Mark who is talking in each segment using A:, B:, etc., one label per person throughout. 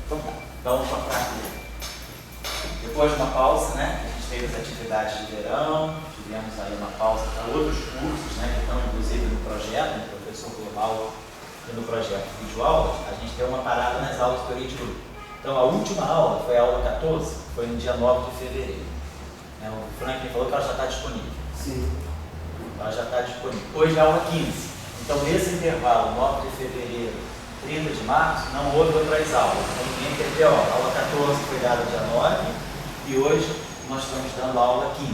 A: Então tá, vamos para depois de uma pausa, né? A gente teve as atividades de verão, tivemos aí uma pausa para outros cursos, né? Que estão inclusive no projeto, no Professor Global e no projeto Videoaulas, a gente deu uma parada nas aulas de teoria de grupo. Então a última aula foi a aula 14, foi no dia 9 de fevereiro. O Franklin falou que ela já está disponível.
B: Sim.
A: Ela já está disponível. Hoje é a aula 15. Então nesse intervalo, 9 de fevereiro, 30 de março, não houve outras aulas. Ninguém perdeu. A aula 14 foi dada dia 9 e hoje nós estamos dando a aula 15.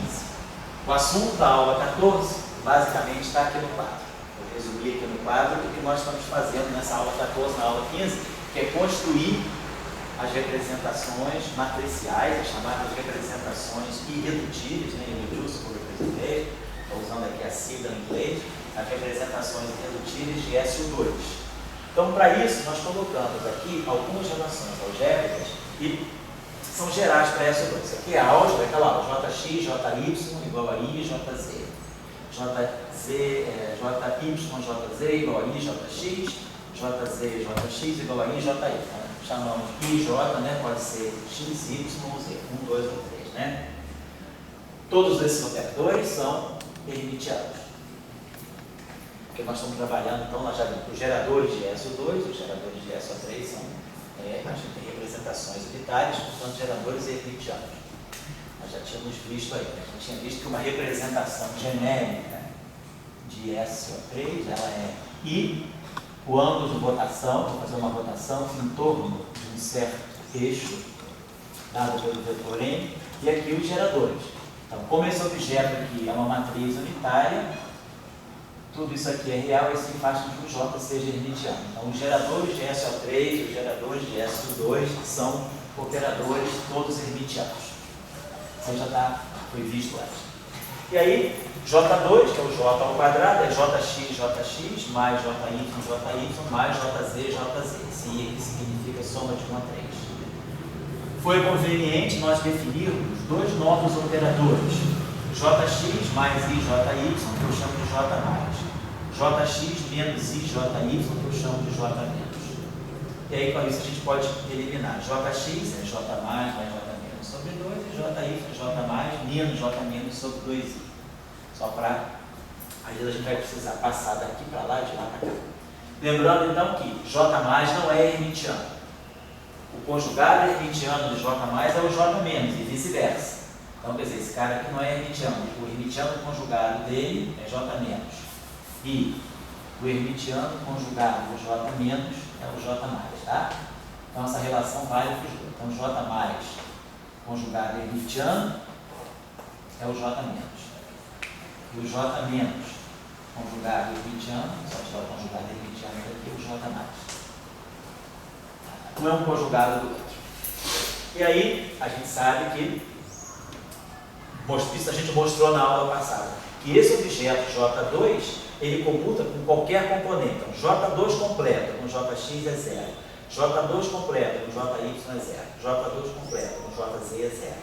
A: O assunto da aula 14 basicamente está aqui no quadro. Eu resumi aqui no quadro o que nós estamos fazendo nessa aula 14, na aula 15, que é construir as representações matriciais, as chamadas representações irredutíveis, né? Irreducible representation, estou usando aqui a sigla em inglês, as representações irredutíveis de SU2. Então, para isso, nós colocamos aqui algumas relações algébricas e são gerais para SU2. Isso aqui é a álgebra, aquela aula, jx, jy igual a i, jz. Jy, igual a i, jx, jz, igual a i, ji. Chamamos IJ, né? Pode ser X, Y ou Z, 1, 2 ou 3, né? Todos esses operadores são hermitianos. Porque nós estamos trabalhando, então, nós já vimos os geradores de SO2, os geradores de SO3 são, a gente tem representações unitárias, portanto, geradores hermitianos. Nós já tínhamos visto aí, a gente tinha visto que uma representação genérica de SO3, ela é I, o ângulo de rotação, vou fazer uma rotação em torno de um certo eixo, dado pelo vetor M, e aqui os geradores. Então, como esse objeto aqui é uma matriz unitária, tudo isso aqui é real, isso faz com que o J seja hermitiano. Então, os geradores de SO3, os geradores de SO2 são operadores todos hermitianos. Isso já foi visto antes. E aí, J2, que é o J ao quadrado, é JX mais JY mais JZ. Esse I aqui significa soma de 1 a 3. Foi conveniente nós definirmos dois novos operadores. JX mais IJY, que eu chamo de J+. JX menos IJY, que eu chamo de J-. E aí, com isso, a gente pode eliminar. JX é J+, mais J- sobre 2, e JY, J+, menos J- sobre 2i. Só para, às vezes a gente vai precisar passar daqui para lá e de lá para cá. Lembrando então que J+ não é hermitiano. O conjugado hermitiano de J+ é o J- e vice-versa. Então, quer dizer, esse cara aqui não é hermitiano. O hermitiano conjugado dele é J-. E o hermitiano conjugado do J- é o J+, tá? Então, essa relação vale para os dois. Então, J+ conjugado hermitiano é o J-. E o J- conjugado hermitiano, só tirar o conjugado hermitiano daqui, o J+. Um é um conjugado do outro. E aí, a gente sabe que, isso a gente mostrou na aula passada, que esse objeto J2, ele comuta com qualquer componente. Então, J2 completa com Jx é 0. J2 completa com Jy é 0. J2 completa com Jz é 0.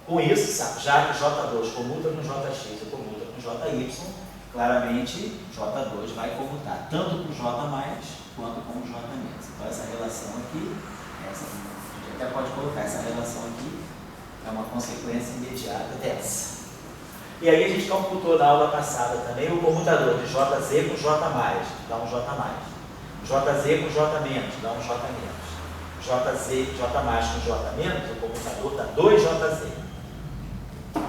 A: Com isso, sabe, já que J2 comuta com Jx e comuta com Jy, claramente J2 vai comutar tanto com J+, quanto com J-. Então essa relação aqui, a gente até pode colocar essa relação aqui, é uma consequência imediata dessa. E aí a gente computou na aula passada também o comutador de JZ com J+, dá um J+. JZ com J-, dá um J-. J+, com J-, o comutador dá 2JZ.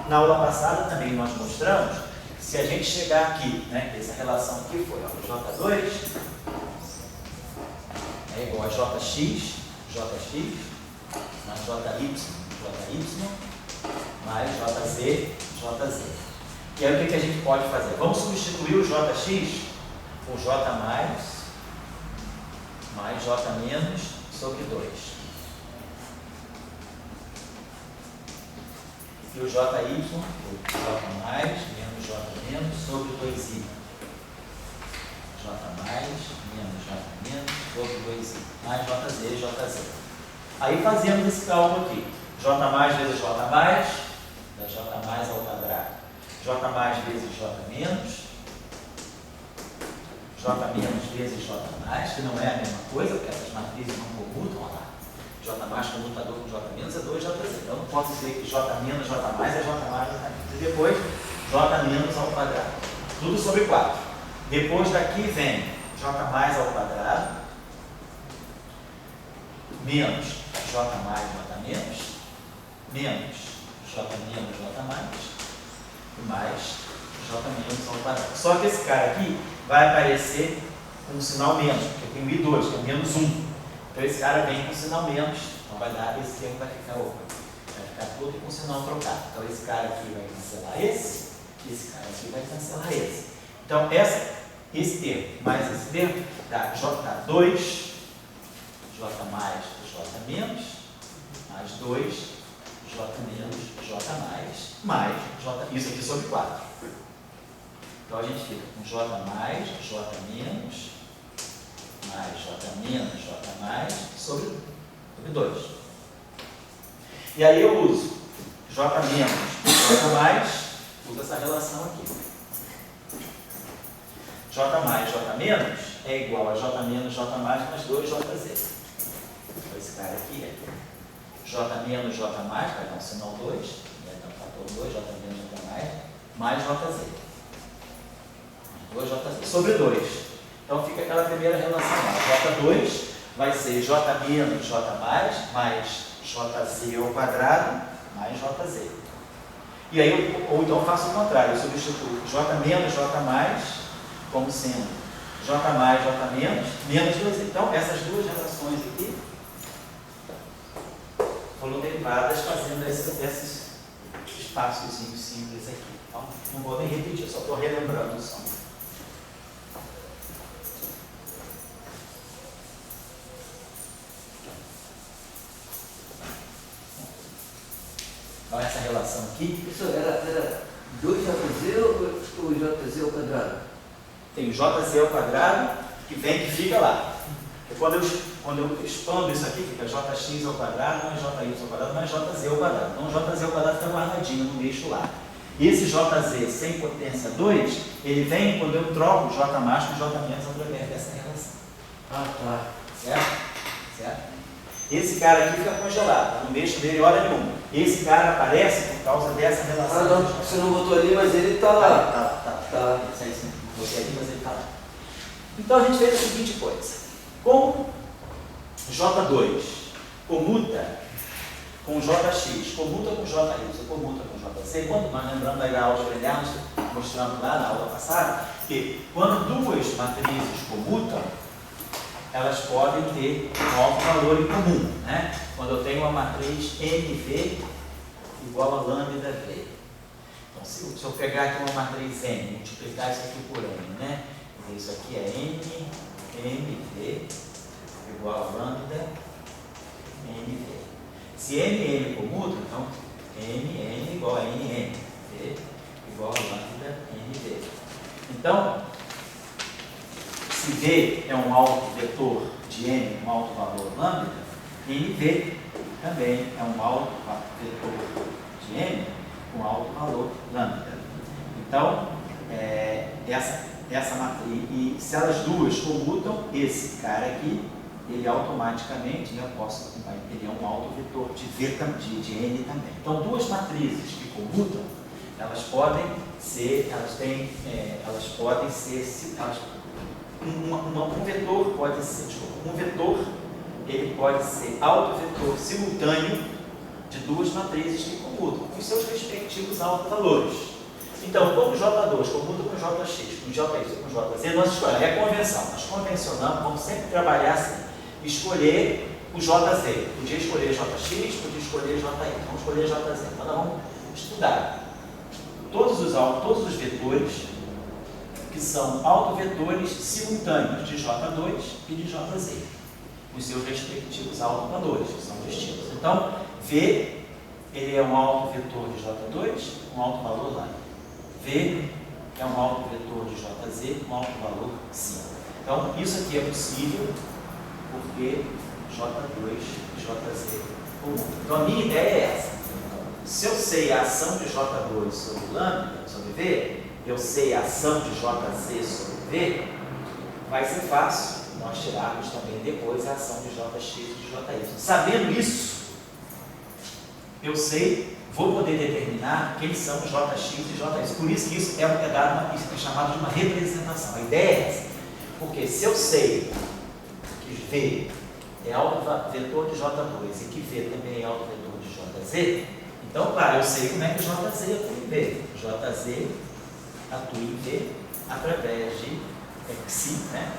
A: Na aula passada também nós mostramos que se a gente chegar aqui, né, essa relação aqui foi, ó, J2 é igual a JX mais JY mais JZ. E aí o que a gente pode fazer? Vamos substituir o JX por J+, mais J- sobre 2. E o JY, o J+, menos J- sobre 2i. J+, menos J- sobre 2i. Mais JZ. Aí fazemos esse cálculo aqui. J+ vezes J+, dá J+ ao quadrado. J+ vezes J-, J- vezes J+, que não é a mesma coisa, porque essas matrizes não comutam, olha lá. J mais comutador com J menos é 2JZ. Então, eu não posso dizer que J menos J mais é J mais J menos. E depois, J menos ao quadrado. Tudo sobre 4. Depois daqui vem J mais ao quadrado, menos J mais J menos, menos J menos J mais, e mais J menos ao quadrado. Só que esse cara aqui vai aparecer com um sinal menos, porque tem o I2, que é o menos 1. Então esse cara vem com sinal menos, então vai dar, esse termo vai ficar todo com sinal trocado. Então esse cara aqui vai cancelar esse cara aqui vai cancelar esse. Então esse termo mais esse termo dá J2, J mais J menos, mais 2, J menos J mais J, isso aqui sobre 4. Então a gente fica com J mais J menos, mais J menos J mais sobre 2. E aí eu uso J menos J mais, uso essa relação aqui. J mais J menos é igual a J menos J mais 2JZ. Então esse cara aqui é J menos J mais, vai dar um sinal 2, vai dar um fator 2, J menos J mais JZ. 2JZ sobre 2. Então fica aquela primeira relação lá. J2 vai ser J menos J mais JZ ao quadrado mais JZ. E aí, ou então faço o contrário, eu substituo J menos J mais como sendo J mais J menos 2Z. Então essas duas relações aqui foram derivadas fazendo esses espaços simples aqui. Então não vou nem repetir, só estou relembrando o som. Então essa relação aqui.
B: Isso era 2JZ ou JZ ao quadrado?
A: Tem o JZ ao quadrado que vem que fica lá. E quando eu expando isso aqui, fica JX ao quadrado, mais JY ao quadrado, mais JZ ao quadrado. Então o JZ ao quadrado está guardadinho no eixo lá. E esse JZ sem potência 2, ele vem quando eu troco J mais com J menos através dessa relação.
B: Ah, tá.
A: Certo? Certo? Esse cara aqui fica congelado, no eixo dele hora nenhuma. Esse cara aparece por causa dessa relação.
B: Ah, não, você não botou ali, mas ele está lá.
A: Tá. Isso aí sim. Botei aqui, mas ele está lá. Então a gente fez a seguinte coisa. Como J2 comuta com JX, comuta com JY, comuta com JC, quando nós lembramos aí da aula de Brenner, mostrando lá na aula passada, que quando duas matrizes comutam, elas podem ter um alto valor em comum, né? Quando eu tenho uma matriz MV igual a lambda V. Então, se eu pegar aqui uma matriz M, multiplicar isso aqui por M, né? Isso aqui é MV igual a lambda MV. Se MN comuta, então MN igual a NN, V igual a lambda NV. Então, se V é um alto vetor de M, um alto valor lambda, NV também é um alto vetor de M com alto valor lambda. Então, essa matriz, e se elas duas comutam, esse cara aqui, ele automaticamente, eu posso, ele é um alto vetor de V de N também. Então, duas matrizes que comutam, elas podem ser, um vetor pode ser, um vetor, ele pode ser autovetor simultâneo de duas matrizes que comutam com seus respectivos autovalores. Então, como J2 comuta com JX, com JY, com JZ, nós escolhemos, é convenção, nós convencionamos, vamos sempre trabalhar assim, escolher o JZ, podia escolher JX, podia escolher JY, vamos escolher JZ. Então, nós vamos estudar todos os vetores que são autovetores simultâneos de J2 e de JZ, os seus respectivos autovalores, que são distintos. Então, V, ele é um autovetor de J2, um autovalor lá. V é um autovetor de JZ, um autovalor 5. Então, isso aqui é possível porque J2 e JZ comum. Então, a minha ideia é essa. Se eu sei a ação de J2 sobre lambda, sobre V, eu sei a ação de JZ sobre V, vai ser fácil nós tirarmos também depois a ação de Jx e de Jy. Sabendo isso, eu sei, vou poder determinar quem são os Jx e Jy. Por isso que isso é chamado de uma representação. A ideia é essa. Porque se eu sei que V é autovetor de J2 e que V também é autovetor de Jz, então, claro, eu sei como é que Jz atua em V. Jz atua em V através de Xi, né?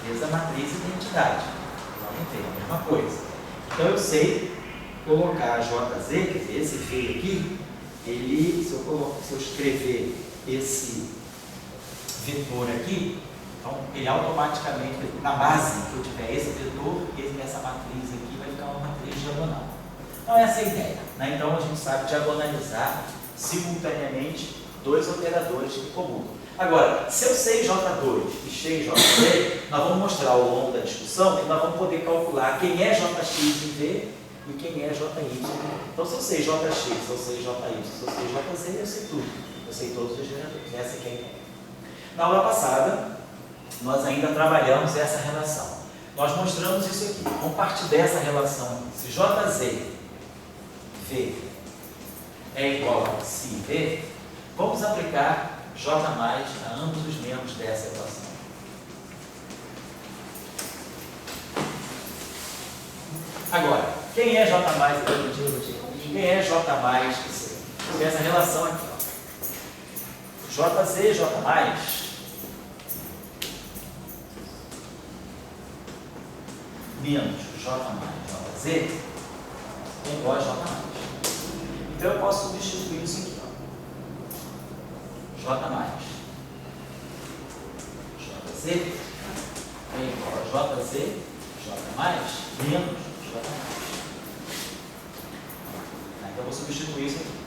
A: Vezes a matriz e identidade. J em V, a mesma coisa. Então, eu sei colocar Jz, quer dizer, esse V aqui, se eu escrever esse vetor aqui, então ele automaticamente, na base que eu tiver esse vetor, essa matriz aqui vai ficar uma matriz diagonal. Então essa é a ideia, né? Então a gente sabe diagonalizar simultaneamente dois operadores que comutam. Agora, se eu sei J2 e sei Jz, nós vamos mostrar ao longo da discussão que nós vamos poder calcular quem é Jx em V e quem é Jy. Então, se eu sei Jx, se eu sei Jy, se eu sei Jz, eu sei tudo. Eu sei todos os geradores. Essa aqui é a ideia. Na aula passada, nós ainda trabalhamos essa relação. Nós mostramos isso aqui. Vamos partir dessa relação aqui. Se Jz, V, é igual a Xi, V, vamos aplicar J mais a ambos os membros dessa equação. Agora, quem é J mais? Quem é J mais? Essa relação aqui. Ó. Jz, J mais menos J mais Jz é igual a J mais. Então eu posso substituir isso aqui. Ó. J mais Jz é igual a Jz, J mais menos J mais. Então eu vou substituir isso aqui.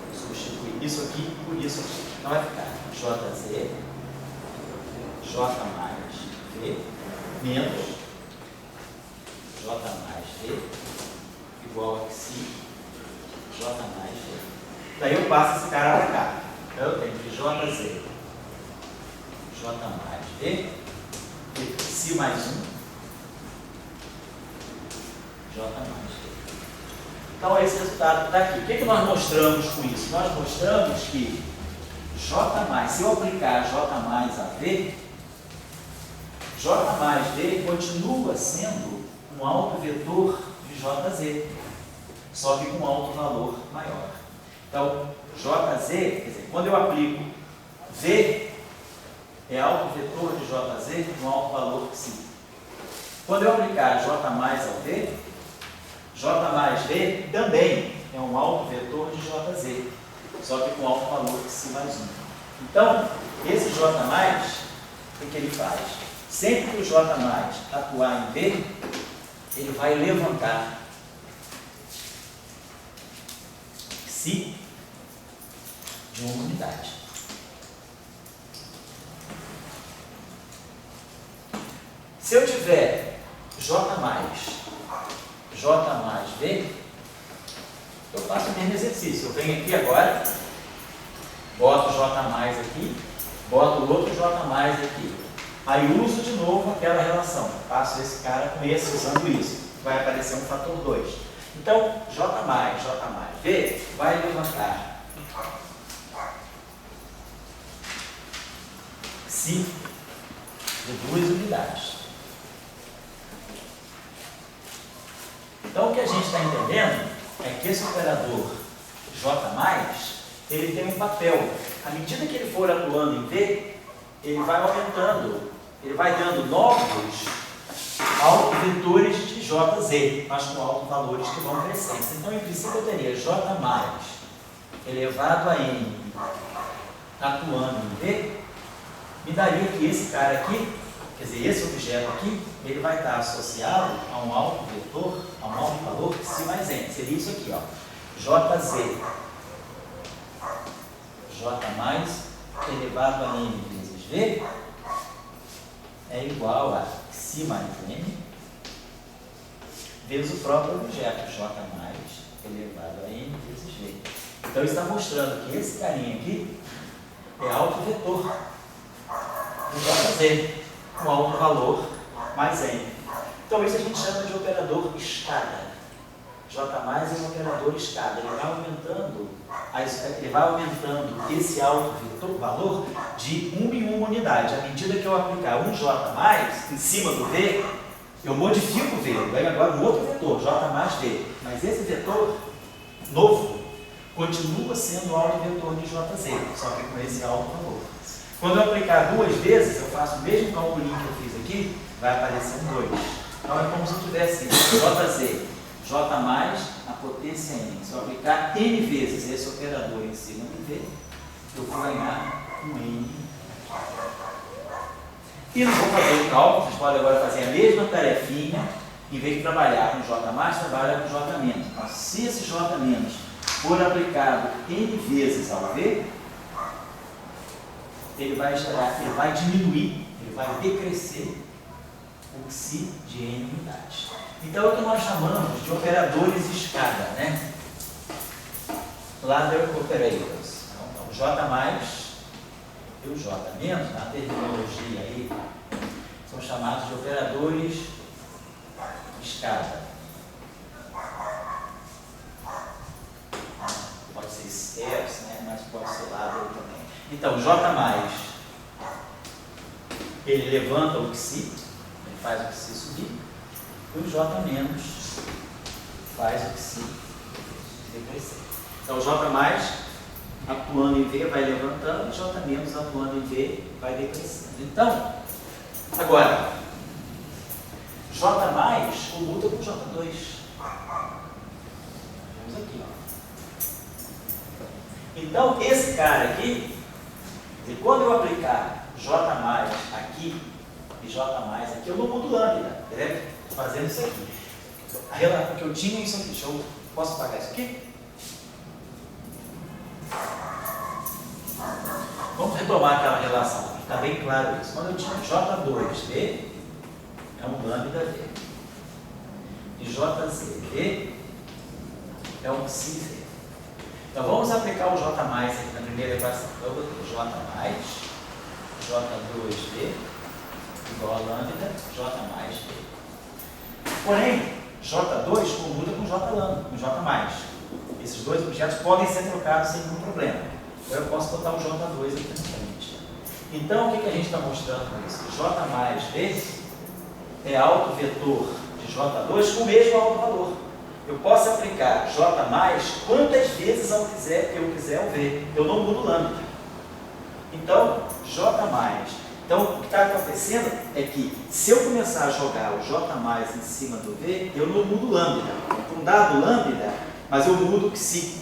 A: Vou substituir isso aqui por isso aqui. Então vai ficar Jz, J mais V menos J mais V igual a Xi J mais V. Daí eu passo esse cara para cá. Então eu tenho que Jz, J mais V, Xi mais 1, J mais V. Então esse resultado está aqui. O que nós mostramos com isso? Nós mostramos que J mais, se eu aplicar J mais a V, J mais V continua sendo um autovetor de Jz, só que com alto valor maior. Então, Jz, quer dizer, quando eu aplico V, é autovetor de Jz com alto valor Xi. Quando eu aplicar J mais ao V, J mais V também é um autovetor de Jz, só que com alto valor Xi mais 1. Então, esse J mais, o que ele faz? Sempre que o J mais atuar em V, ele vai levantar Xi de uma unidade. Se eu tiver J mais V, eu faço o mesmo exercício. Eu venho aqui agora, boto J mais aqui, boto o outro J mais aqui. Aí uso de novo aquela relação. Passo esse cara com esse usando isso. Vai aparecer um fator 2. Então, J mais V vai levantar Xi de 2 unidades. Então, o que a gente está entendendo é que esse operador J+, ele tem um papel. À medida que ele for atuando em V, ele vai aumentando, ele vai dando novos autovetores de Jz, mas com altos valores que vão crescendo. Então, em princípio, eu teria J elevado a N atuando em V, me daria que esse cara aqui, quer dizer, esse objeto aqui, ele vai estar associado a um autovetor, a um alto valor Xi mais N. Seria isso aqui, ó. Jz, J elevado a N vezes V é igual a Xi mais N vezes o próprio objeto, J elevado a N vezes V. Então, isso está mostrando que esse carinha aqui é autovetor do Jz. um alto valor mais N. Então isso a gente chama de operador escada. J mais é um operador escada. Ele vai aumentando esse alto valor de 1 em 1 unidade. À medida que eu aplicar um J mais em cima do V, eu modifico o V. Eu ganho agora um outro vetor, J mais V. Mas esse vetor novo continua sendo o alto vetor de JZ, só que com esse alto valor. Quando eu aplicar duas vezes, eu faço o mesmo calculinho que eu fiz aqui, vai aparecer um 2. Então é como se eu tivesse JZ, J mais a potência N. Se eu aplicar N vezes esse operador em cima de V, eu vou ganhar um N. E não vou fazer o cálculo, vocês podem agora fazer a mesma tarefinha, em vez de trabalhar com J mais, trabalha com J menos. Então, se esse J menos for aplicado N vezes ao V, ele vai diminuir, ele vai decrescer o psi de N unidades. Então é o que nós chamamos de operadores escada, né? Ladder operators. Então, o J mais e o J menos, na terminologia aí, são chamados de operadores escada. Pode ser steps, né? Mas pode ser ladder também. Então, J mais, ele levanta o psi, ele faz o psi subir. E o J menos faz o psi decrescer. Então, o J mais atuando em V vai levantando, e J menos atuando em V vai decrescendo. Então, agora, J mais comuta com J2. Vamos aqui, ó. Então, esse cara aqui, e quando eu aplicar J mais aqui e J mais aqui, eu não mudo lambda, entendeu? Fazendo isso aqui. Porque eu tinha isso aqui. Posso apagar isso aqui? Vamos retomar aquela relação. Está bem claro isso. Quando eu tinha J2V, é um lambda V. E JZV é um psi V. Então vamos aplicar o J mais aqui na primeira equação. Então eu botei J mais, J2V igual a lambda, J mais V. Porém, J2 comuta com J lambda, com J mais. Esses dois objetos podem ser trocados sem nenhum problema. Então eu posso botar o J2 aqui na frente. Então o que a gente está mostrando com isso? J mais V é alto vetor de J2 com o mesmo alto valor. Eu posso aplicar J mais quantas vezes eu quiser o V. Eu não mudo lambda. Então, J mais. Então, o que está acontecendo é que, se eu começar a jogar o J mais em cima do V, eu não mudo lambda. Por um dado lambda, mas eu mudo o psi.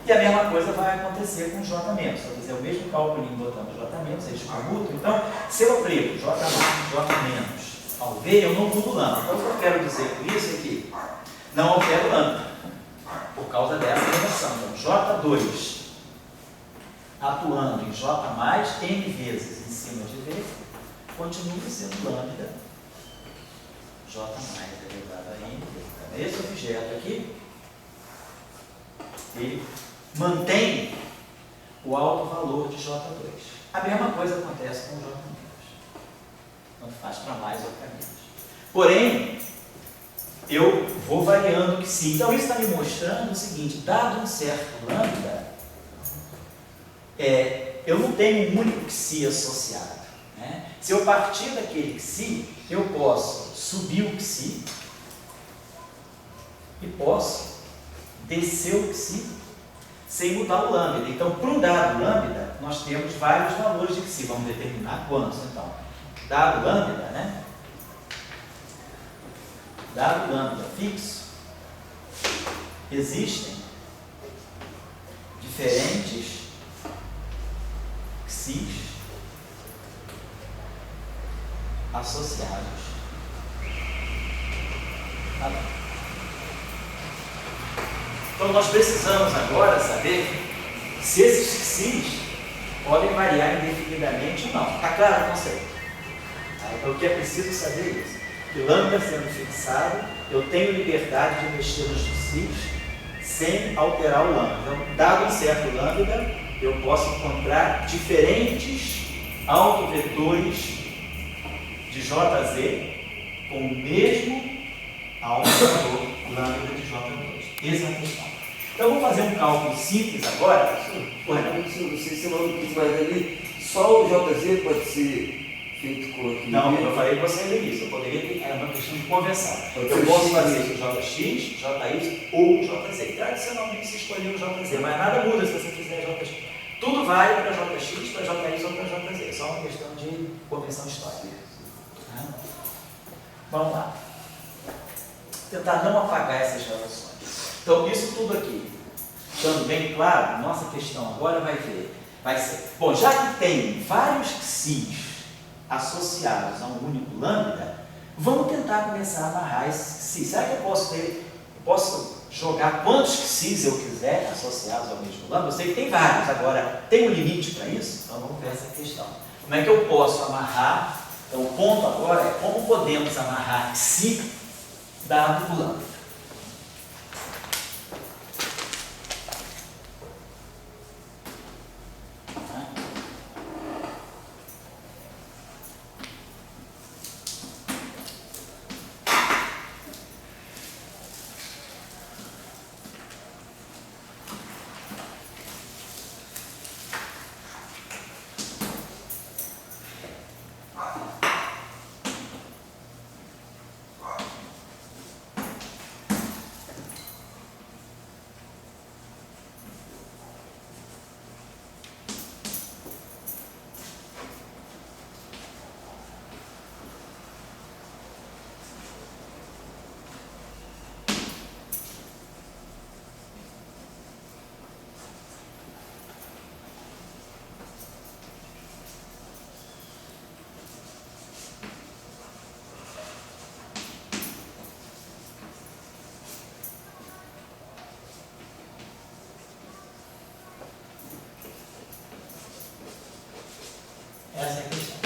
A: E a mesma coisa vai acontecer com J menos. Se eu fizer o mesmo cálculo botando J menos, eles comutam. Então, se eu aplico J mais, J menos ao V, eu não mudo lambda. Então, o que eu quero dizer com isso é que não altero lambda, por causa dessa relação. Então, J2 atuando em J mais N vezes em cima de V, continua sendo lambda J mais elevado a N. Então, esse objeto aqui, ele mantém o alto valor de J2. A mesma coisa acontece com o J menos. Tanto faz para mais ou para menos. Porém, eu vou variando o psi. Então, isso está me mostrando o seguinte: dado um certo lambda, eu não tenho um único psi associado. Né? Se eu partir daquele psi, eu posso subir o psi e posso descer o psi sem mudar o lambda. Então, para um dado lambda, nós temos vários valores de psi. Vamos determinar quantos, então. Dado lambda, né? Dado lambda fixo, existem diferentes psis associados. Então nós precisamos agora saber se esses psis podem variar indefinidamente ou não. Está claro o conceito? Então o que é preciso saber é isso. Que lambda sendo fixado, eu tenho liberdade de mexer nos psis sem alterar o lambda. Então, dado um certo lambda, eu posso encontrar diferentes autovetores de JZ com o mesmo aumentador lambda de J2. Essa é a questão. Então, eu vou fazer um cálculo simples agora.
B: Você não quis mais ali, só o JZ pode ser feito com aqui.
A: Não, eu falei com você no início, eu poderia ter, é uma questão de conversão. Eu posso fazer o JX, JY ou JZ. Tradicionalmente se escolheu o JZ, mas nada muda se você fizer JX. Tudo vai para JX, para JY ou para JZ. É só uma questão de conversão histórica. Vamos lá. Tentar não apagar essas relações. Então, isso tudo aqui, estando bem claro, nossa questão agora vai ser, bom, já que tem vários x's associados a um único lambda, vamos tentar começar a amarrar esses x's. Será que eu posso jogar quantos x's eu quiser associados ao mesmo lambda? Eu sei que tem vários, agora, tem um limite para isso? Então, vamos ver essa questão. Como é que eu posso amarrar? Então, o ponto agora é como podemos amarrar xi dado o lambda. Essa é a questão.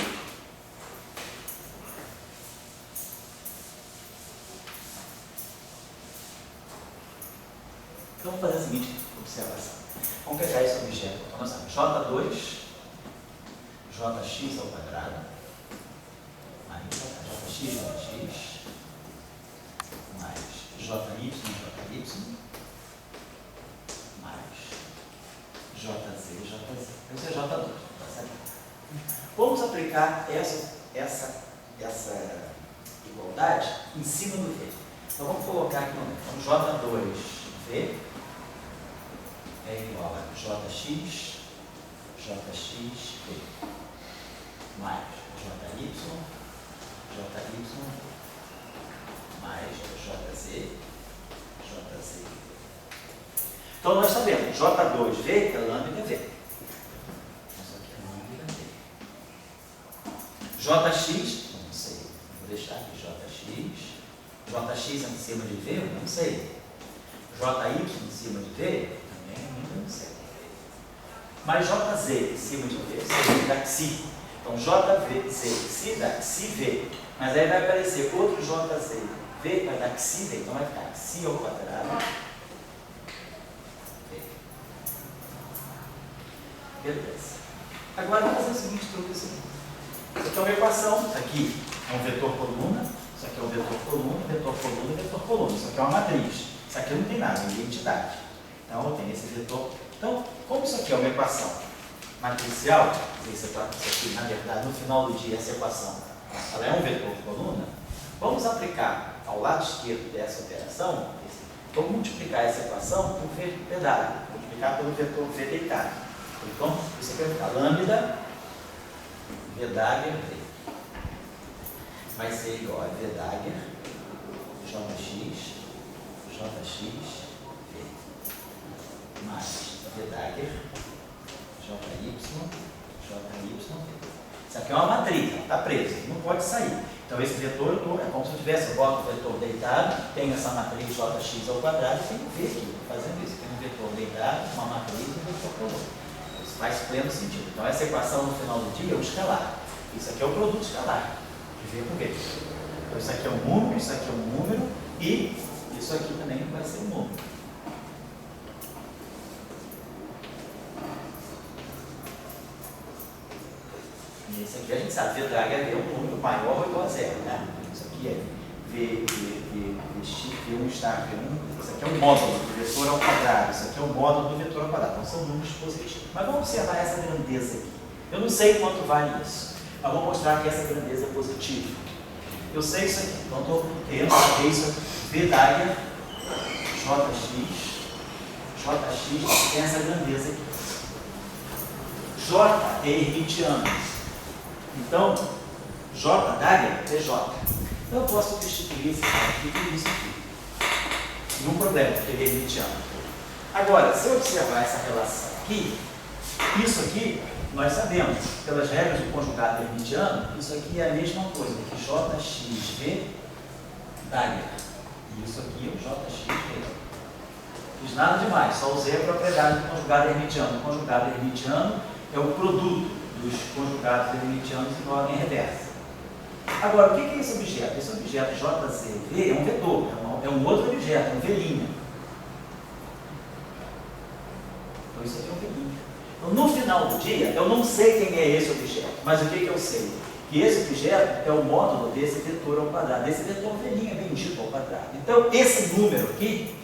A: Então, vamos fazer a seguinte observação. Vamos pegar esse objeto, então, J2, Jx ao quadrado, mais Jx, Jx, mais Jy, Jy, mais Jz, Jz. Isso é J2, tá certo? Vamos aplicar essa igualdade em cima do V. Então, vamos colocar aqui no meio. Então, J2V é igual a Jx, Jxv, mais Jy, Jy, mais Jz, Jz. Então, nós sabemos, J2V é lambda V. Jx, não sei, vou deixar aqui Jx, Jx em cima de V, eu não sei. Jy em cima de V, também ainda não sei. Mas Jz em cima de V, eu sei da xi. Então Jz, xi dá xi V. Mas aí vai aparecer outro Jz, V vai dar xi V. Então vai ficar xi ao quadrado. V. Beleza. Agora vamos fazer o seguinte truque assim. Isso aqui é uma equação, isso aqui é um vetor coluna, isso aqui é um vetor coluna, vetor coluna, vetor coluna. Isso aqui é uma matriz. Isso aqui não tem nada, é identidade. Então eu tenho esse vetor. Então, como isso aqui é uma equação matricial, isso aqui, na verdade, no final do dia, essa equação ela é um vetor coluna, vamos aplicar ao lado esquerdo dessa operação, vamos multiplicar essa equação por V dado, multiplicar pelo vetor V deitado. Então, isso aqui vai ficar lambda V dagger V. Vai ser igual a V dagger Jx, Jx, V. Mais V dagger Jy, Jy, V. Isso aqui é uma matriz, está preso, não pode sair. Então esse vetor é como se eu tivesse, eu boto o vetor deitado, tenho essa matriz Jx ao quadrado e tenho V aqui, fazendo isso. Tem um vetor deitado, uma matriz e um vetor coluna. Isso faz pleno sentido. Então essa equação no final do dia é o escalar. Isso aqui é o produto escalar, de V com V. Então isso aqui é um número, isso aqui é um número e isso aqui também vai ser um número. E esse aqui a gente sabe, V dagger é um número maior ou igual a zero, né? Isso aqui é V1 está V1, isso aqui é um módulo do vetor ao quadrado, isso aqui é um módulo do vetor ao quadrado, então são números positivos. Mas vamos observar essa grandeza aqui. Eu não sei quanto vale isso, mas vou mostrar que essa grandeza é positiva. Eu sei isso aqui, então estou querendo saber isso aqui. V da área, JX tem essa grandeza aqui. J é hermitiano. Então, J da área é J. Então eu posso substituir esse aqui por isso aqui. Nenhum problema, porque ele é hermitiano. Agora, se eu observar essa relação aqui, isso aqui, nós sabemos, pelas regras do conjugado hermitiano, isso aqui é a mesma coisa que JXV da área. E isso aqui é o JXV. Não fiz nada demais, só usei a propriedade do conjugado hermitiano. O conjugado hermitiano é o produto dos conjugados hermitianos em ordem reversa. Agora, o que é esse objeto? Esse objeto JZV é um vetor, é um outro objeto, um V'. Então isso aqui é um V'. Então, no final do dia, eu não sei quem é esse objeto, mas o que eu sei? Que esse objeto é o módulo desse vetor ao quadrado, desse vetor V' bendito ao quadrado. Então, esse número aqui,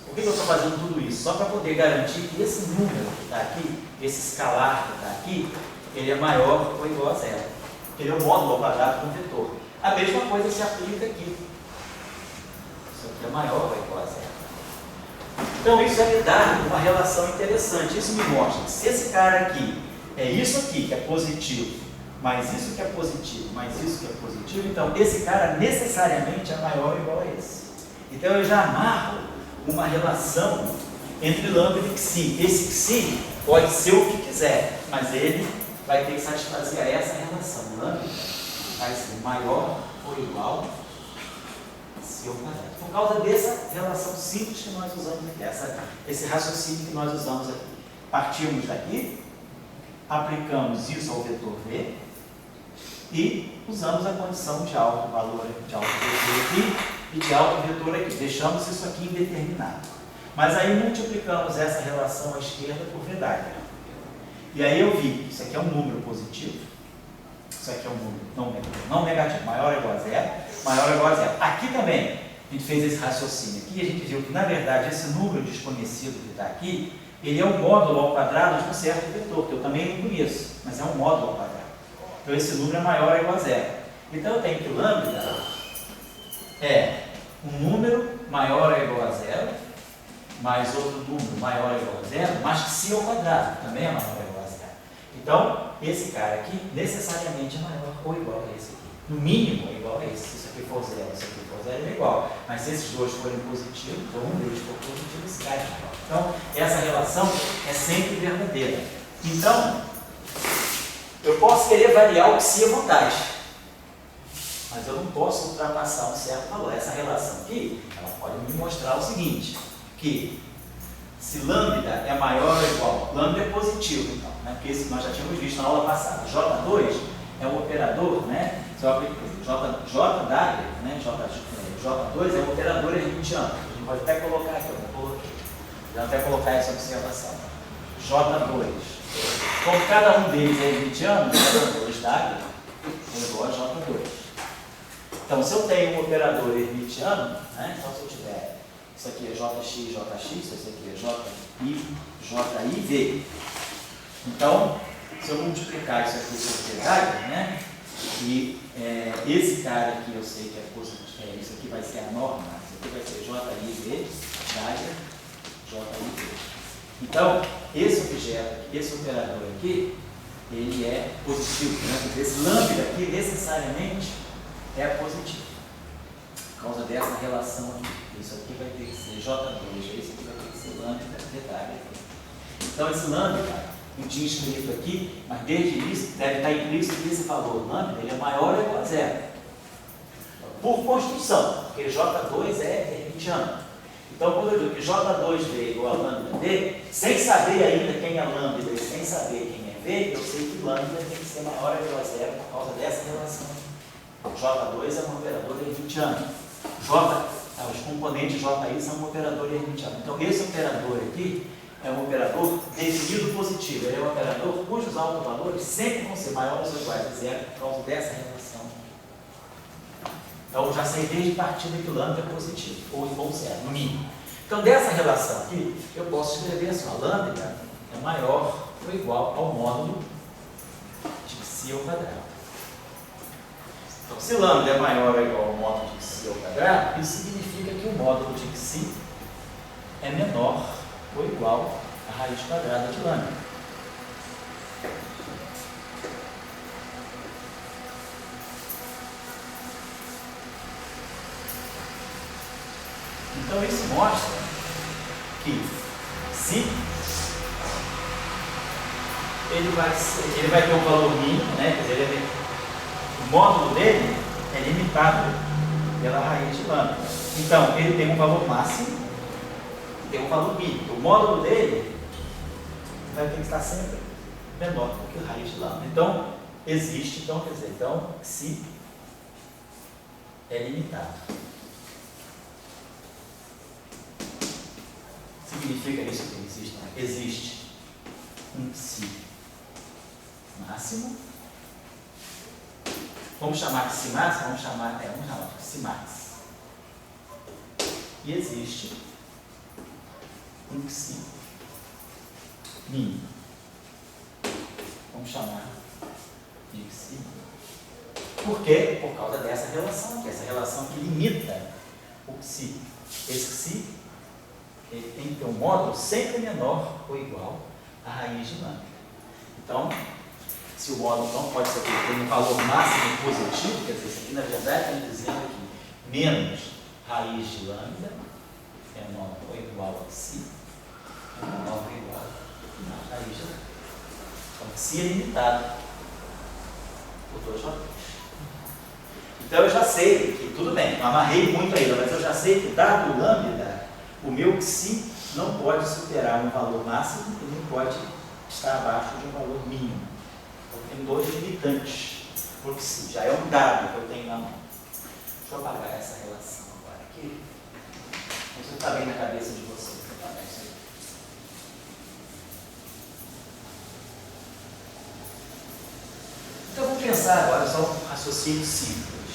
A: por que eu estou fazendo tudo isso? Só para poder garantir que esse número que está aqui, esse escalar que está aqui, ele é maior ou igual a zero. Ele é o módulo ao quadrado com vetor. A mesma coisa se aplica aqui. Isso aqui é maior ou igual a zero. Então isso me dá uma relação interessante. Isso me mostra que se esse cara aqui é isso aqui que é positivo, mais isso que é positivo, mais isso que é positivo, então esse cara necessariamente é maior ou igual a esse. Então eu já amarro uma relação entre lambda e xi. Esse xi pode ser o que quiser, mas ele vai ter que satisfazer essa relação. Lambda vai ser maior ou igual a C ao quadrado. Por causa dessa relação simples que nós usamos aqui, esse raciocínio que nós usamos aqui. Partimos daqui, aplicamos isso ao vetor V e usamos a condição de alto valor de alto vetor aqui e de alto vetor aqui. Deixamos isso aqui indeterminado. Mas aí multiplicamos essa relação à esquerda por V d'área. E aí eu vi que isso aqui é um número positivo, isso aqui é um número não negativo, maior ou igual a zero, maior ou igual a zero. Aqui também a gente fez esse raciocínio aqui e a gente viu que, na verdade, esse número desconhecido que está aqui, ele é um módulo ao quadrado de um certo vetor, que eu também não conheço, mas é um módulo ao quadrado. Então esse número é maior ou igual a zero. Então eu tenho que lambda é um número maior ou igual a zero, mais outro número maior ou igual a zero, mas que si ao quadrado também é maior ou igual a zero. Então, esse cara aqui necessariamente é maior ou igual a esse aqui. No mínimo é igual a esse. Se isso aqui for zero, se isso aqui for zero, é igual. Mas se esses dois forem positivos, ou um deles for positivo, esse cara é igual. Então, essa relação é sempre verdadeira. Então, eu posso querer variar o xi à vontade, mas eu não posso ultrapassar um certo valor. Essa relação aqui, ela pode me mostrar o seguinte, que se lambda é maior ou igual, lambda é positivo, então, né? Porque isso nós já tínhamos visto na aula passada. J2 é um operador, né? J da área, né? J2 é um operador hermitiano. A gente pode até colocar aqui, eu coloquei. Já até colocar essa observação. J2. Como cada um deles é hermitiano, J2 da área é igual a J2. Então, se eu tenho um operador hermitiano, né? Então se eu tiver isso aqui é JX, JX, isso aqui é JI, JIV. Então, se eu multiplicar isso aqui por verdade, né? E esse cara aqui eu sei que é positivo, isso aqui vai ser a norma, isso aqui vai ser JIV, área, JIV. Então, esse objeto, esse operador aqui, ele é positivo, né? Esse lambda aqui necessariamente é positivo. Por causa dessa relação aqui. Isso aqui vai ter que ser J2, esse aqui vai ter que ser lambda, detalhe. Então esse lambda, não tinha escrito aqui, mas desde isso deve estar implícito que esse valor lambda ele é maior ou igual a zero. Por construção, porque J2 é hermitiano. Então quando eu digo que J2V é igual a lambda D, sem saber ainda quem é lambda D, sem saber quem é V, eu sei que lambda tem que ser maior ou igual a zero por causa dessa relação. J2 é um operador hermitiano. Os componentes JI são um operador hermitiano. Então, esse operador aqui é um operador definido positivo. Ele é um operador cujos autovalores sempre vão ser maiores ou iguais a zero por causa dessa relação Então, eu já sei desde partida que o lambda é positivo, ou zero, no mínimo. Então, dessa relação aqui, eu posso escrever assim, a lambda é maior ou igual ao módulo de psi ao quadrado. Então, se lambda é maior ou igual ao módulo de psi ao quadrado, isso significa que o módulo de psi é menor ou igual à raiz quadrada de lambda. Então, isso mostra que se ele vai ter um valor mínimo, né? Quer dizer, o módulo dele é limitado pela raiz de lambda. Então, ele tem um valor máximo e tem um valor mínimo. O módulo dele vai ter que estar sempre menor do que a raiz de lambda. Então, existe, então, quer dizer, então, se é limitado. Significa isso que existe? Existe um psi máximo. Vamos chamar de psi máximo? Vamos chamar de psi max. E existe um psi mínimo. Vamos chamar de psi mínimo. Por quê? Por causa dessa relação aqui, essa relação que limita o psi. Esse psi ele tem que ter um módulo sempre menor ou igual à raiz de lambda. Então, se o módulo então pode ser que ele tenha um valor máximo positivo, quer dizer, isso aqui na verdade está dizendo que menos raiz de lambda é menor ou igual a psi, é menor ou igual a raiz de lambda. Então, psi é limitado por 2 valores. Então, eu já sei que, tudo bem, não amarrei muito ainda, mas eu já sei que dado o lambda, o meu psi não pode superar um valor máximo e nem pode estar abaixo de um valor mínimo. Então, tem 2 limitantes para o psi. Já é um dado que eu tenho na mão. Deixa eu apagar essa relação agora aqui. Isso está bem na cabeça de vocês. Vou apagar isso aí. Então, vamos pensar agora só um raciocínio simples.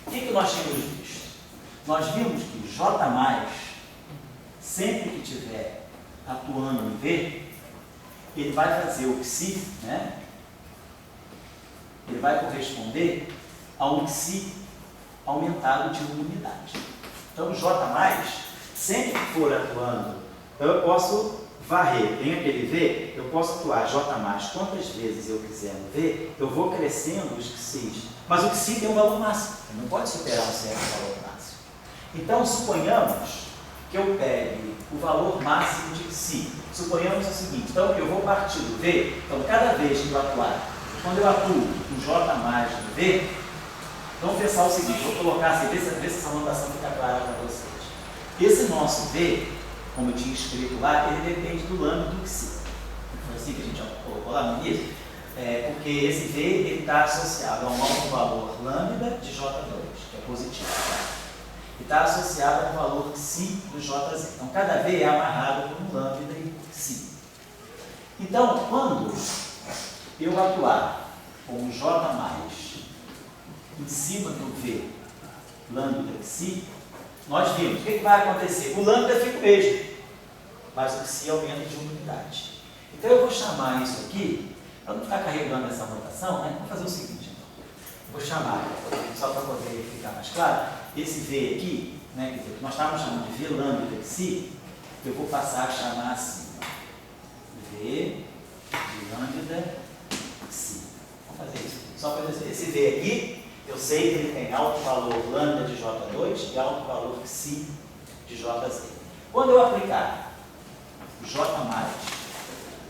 A: O que nós tínhamos visto? Nós vimos que J+, sempre que estiver atuando em V, ele vai fazer o psi, né? Ele vai corresponder a um psi aumentado de uma unidade. Então, J+, sempre que for atuando, eu posso varrer, tem aquele V, eu posso atuar J+, quantas vezes eu quiser no V, eu vou crescendo os psis. Mas o psi tem um valor máximo, ele não pode superar um certo valor máximo. Então, suponhamos que eu pegue o valor máximo de psi. Suponhamos o seguinte, então eu vou partir do V, então cada vez que eu atuar, quando eu atuo com J+ no V, vamos pensar o seguinte, vou colocar assim, ver se essa anotação fica clara para vocês. Esse nosso V, como eu tinha escrito lá, ele depende do lambda do psi. Foi assim que a gente já colocou lá no início. Porque esse V está associado a um alto valor lambda de J2, que é positivo. E está associado ao valor psi do Jz. Então, cada V é amarrado por um lambda e psi. Então, quando eu atuar com o J+ em cima do V lambda psi, nós vimos o que vai acontecer. O lambda fica o mesmo, mas o psi aumenta de uma unidade. Então, eu vou chamar isso aqui, para não ficar carregando essa anotação, né? Vamos fazer o seguinte, então. Eu vou chamar, só para poder ficar mais claro, esse V aqui, né, quer dizer, que nós estávamos chamando de V lambda psi, eu vou passar a chamar assim, V de lambda psi. Vamos fazer isso aqui. Só para dizer, esse V aqui, eu sei que ele tem alto valor lambda de J2 e alto valor psi de Jz. Quando eu aplicar o J+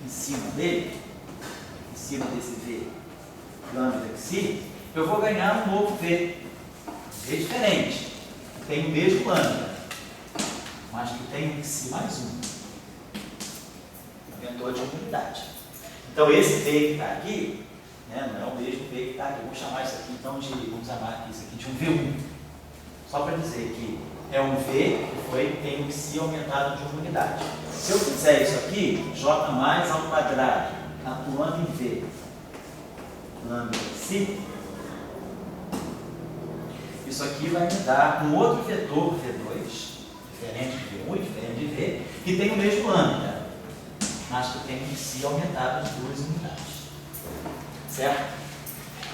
A: em cima dele, em cima desse V lambda psi, eu vou ganhar um novo V. V diferente. Tem o mesmo lambda, mas que tem um psi mais 1. Aumentou de uma unidade. Então esse V que está aqui, né, não é o mesmo V que está aqui. Vamos chamar isso aqui então de, vamos chamar isso aqui de um V1. Só para dizer que é um V que tem um psi aumentado de uma unidade. Se eu fizer isso aqui, J+ ao quadrado atuando em V, lambda psi, isso aqui vai me dar um outro vetor V2, diferente de V1 e diferente de V, que tem o mesmo lambda, mas que tem em si aumentado as duas unidades. Certo?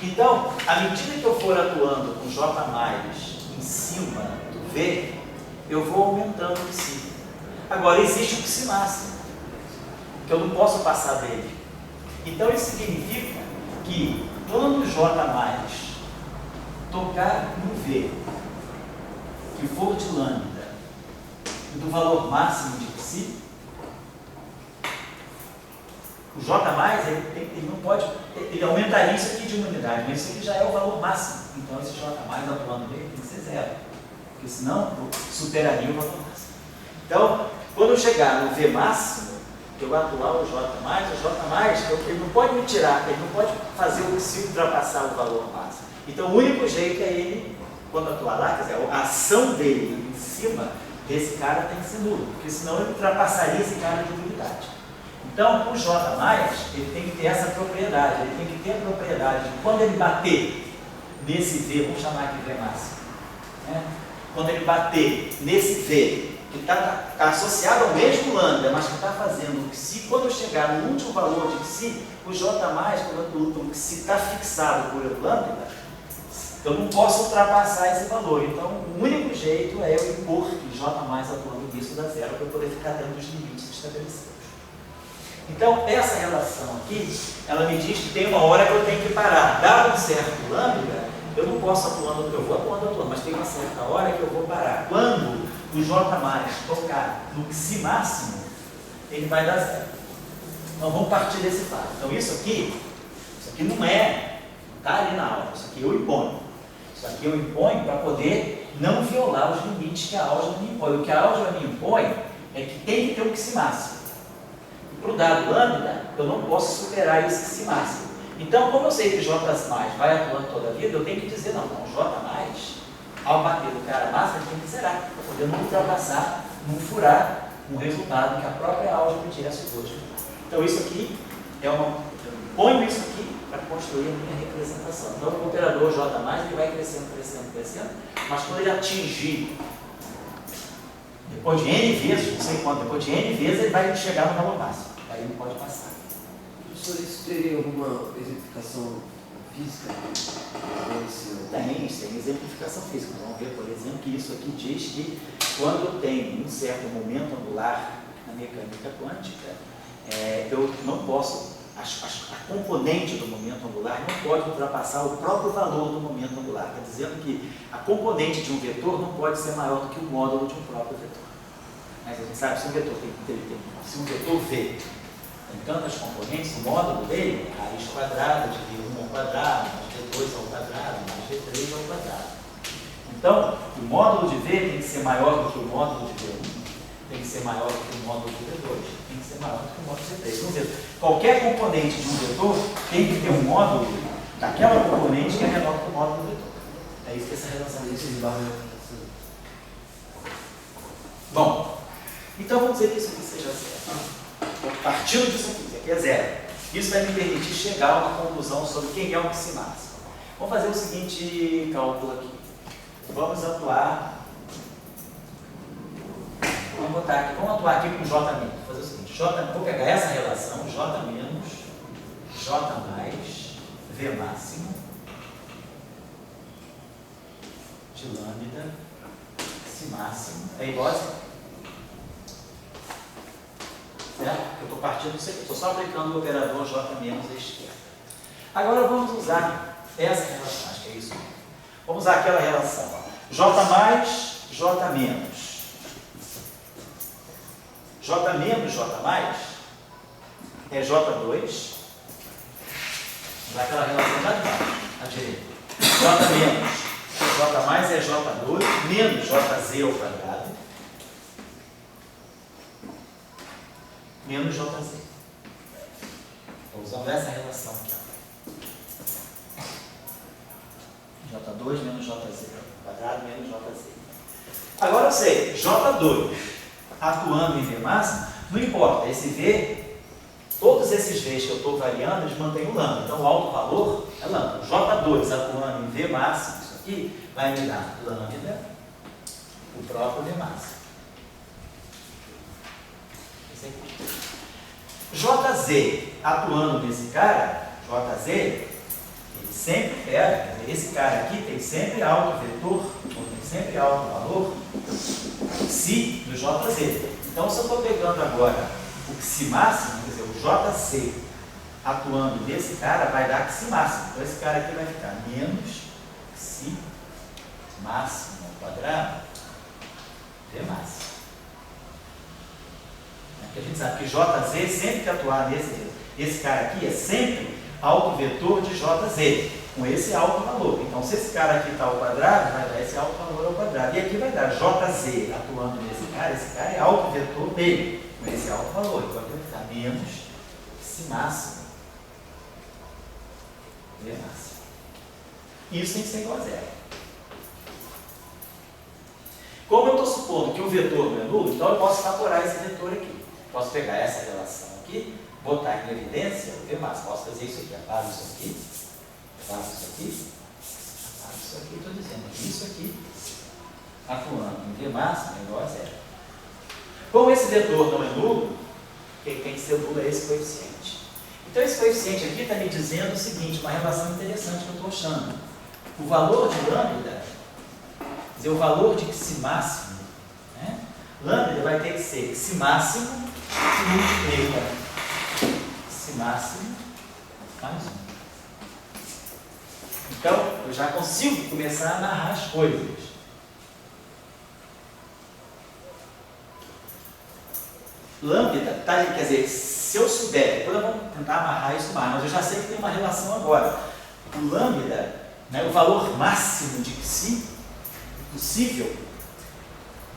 A: Então, à medida que eu for atuando com J mais em cima do V, eu vou aumentando o psi. Agora, existe o psi máximo, que eu não posso passar dele. Então, isso significa que quando o J mais tocar no V, que for de lambda, do valor máximo de psi, o J mais, ele não pode, ele aumentaria isso aqui de uma unidade, mas isso aqui já é o valor máximo. Então, esse J mais atuando nele tem que ser zero, porque senão superaria o valor máximo. Então, quando eu chegar no V máximo, eu vou atuar o J mais, ele não pode me tirar, ele não pode fazer o psi ultrapassar o valor máximo. Então, o único jeito é ele, quando atuar lá, quer dizer, a ação dele em cima desse cara tem que ser nula, porque senão ele ultrapassaria esse cara de unidade. Então, o J+, ele tem que ter essa propriedade, ele tem que ter a propriedade de quando ele bater nesse V, vamos chamar aqui V máximo, né? Quando ele bater nesse V, que está associado ao mesmo lambda, mas que está fazendo o psi, quando eu chegar no último valor de psi, o J+, quando o psi está fixado por lambda, eu não posso ultrapassar esse valor. Então, o único jeito é eu impor que J+ atuando nisso dá zero, para eu poder ficar dentro dos limites estabelecidos. Então, essa relação aqui, ela me diz que tem uma hora que eu tenho que parar. Dado um certo lambda, eu não posso atuando, eu vou atuando, mas tem uma certa hora que eu vou parar. Quando o J+ tocar no psi máximo, ele vai dar zero. Então, vamos partir desse fato. Então, isso aqui não está ali na aula, isso aqui eu imponho. Isso aqui eu imponho para poder não violar os limites que a álgebra me impõe. O que a álgebra me impõe é que tem que ter um psi máximo. Para o dado lambda, eu não posso superar esse psi máximo. Então, como eu sei que J vai atuando toda a vida, eu tenho que dizer, não, J+, ao bater no cara máximo, ele tem que zerar, para poder não ultrapassar, não furar um resultado que a própria álgebra tira as coisas. Então, isso aqui eu ponho isso aqui para construir a minha representação. Então, o operador J+, ele vai crescendo, crescendo, crescendo, mas quando ele atingir, depois de N vezes, não sei quanto, depois de N vezes, ele vai chegar no valor máximo. Aí ele pode passar.
B: Professor, isso teria alguma exemplificação física?
A: Tem exemplificação física. Vamos ver, por exemplo, que isso aqui diz que quando tem um certo momento angular na mecânica quântica, eu não posso, a componente do momento angular não pode ultrapassar o próprio valor do momento angular. Está dizendo que a componente de um vetor não pode ser maior do que o módulo de um próprio vetor. Mas a gente sabe que se um vetor V tem tantas componentes, o módulo dele é raiz quadrada de V1 ao quadrado, mais V2 ao quadrado, mais V3 ao quadrado. Então, o módulo de V tem que ser maior do que o módulo de V1, tem que ser maior do que o módulo de V2, tem que ser maior do que o módulo de V3. Então, qualquer componente de um vetor tem que ter um módulo daquela componente que é menor que o módulo do vetor. É isso que essa relação diz. Bom, então vamos dizer que isso aqui seja zero. Partindo disso aqui, isso aqui é zero. Isso vai me permitir chegar a uma conclusão sobre quem é o psi máximo. Vamos fazer o seguinte cálculo aqui. Vamos atuar. Vamos atuar aqui com J menos. Vou fazer o seguinte, vou pegar essa relação, J menos, J mais, V máximo, de lambda, psi máximo, é igual a zero. Certo? Eu estou partindo disso aqui, estou só aplicando o operador J menos à esquerda. Agora vamos usar essa relação, acho que é isso. Vamos usar aquela relação. Ó. J mais, J menos. J menos, J mais é J2. Dá aquela relação lá de baixo, à direita. J menos, J mais é J2 menos JZ ao quadrado. Menos JZ. Estou usando essa relação aqui. J2 menos JZ quadrado menos JZ. Agora eu sei, J2 atuando em V máximo, não importa, esse V, todos esses V vez que eu estou variando, eles mantêm o lambda. Então, o alto valor é lambda. O J2 atuando em V máximo, isso aqui, vai me dar lambda, o próprio V máximo. Esse aqui. JZ atuando nesse cara, JZ, ele sempre pega, esse cara aqui tem sempre alto vetor, ou tem sempre alto valor, psi do JZ. Então, se eu estou pegando agora o psi máximo, quer dizer, o JC atuando nesse cara, vai dar psi máximo. Então, esse cara aqui vai ficar menos psi máximo ao quadrado V máximo. Porque a gente sabe que JZ, sempre que atuar esse cara aqui, é sempre alto vetor de JZ, com esse alto valor. Então, se esse cara aqui está ao quadrado, vai dar esse alto valor ao quadrado. E aqui vai dar JZ atuando nesse cara, esse cara é alto vetor dele, com esse alto valor. Então, aqui vai ficar menos psi máximo V máximo. Isso tem que ser igual a zero. Como eu estou supondo que o vetor não é nulo, então eu posso fatorar esse vetor aqui. Posso pegar essa relação aqui, botar em evidência o V máximo. Posso fazer isso aqui, apago isso aqui, apago isso aqui, apago isso aqui. Estou dizendo que isso aqui, atuando em V máximo, é igual a zero. Como esse vetor não é nulo, quem tem que ser nulo é esse coeficiente. Então, esse coeficiente aqui está me dizendo o seguinte, uma relação interessante que eu estou achando. O valor de lambda, quer dizer, o valor de psi máximo, né? Lambda vai ter que ser psi máximo multiplica psi máximo mais 1. Então, eu já consigo começar a amarrar as coisas. Lambda, tá, quer dizer, se eu souber, depois eu vou tentar amarrar isso mais, mas eu já sei que tem uma relação agora. O lambda, né, o valor máximo de psi possível,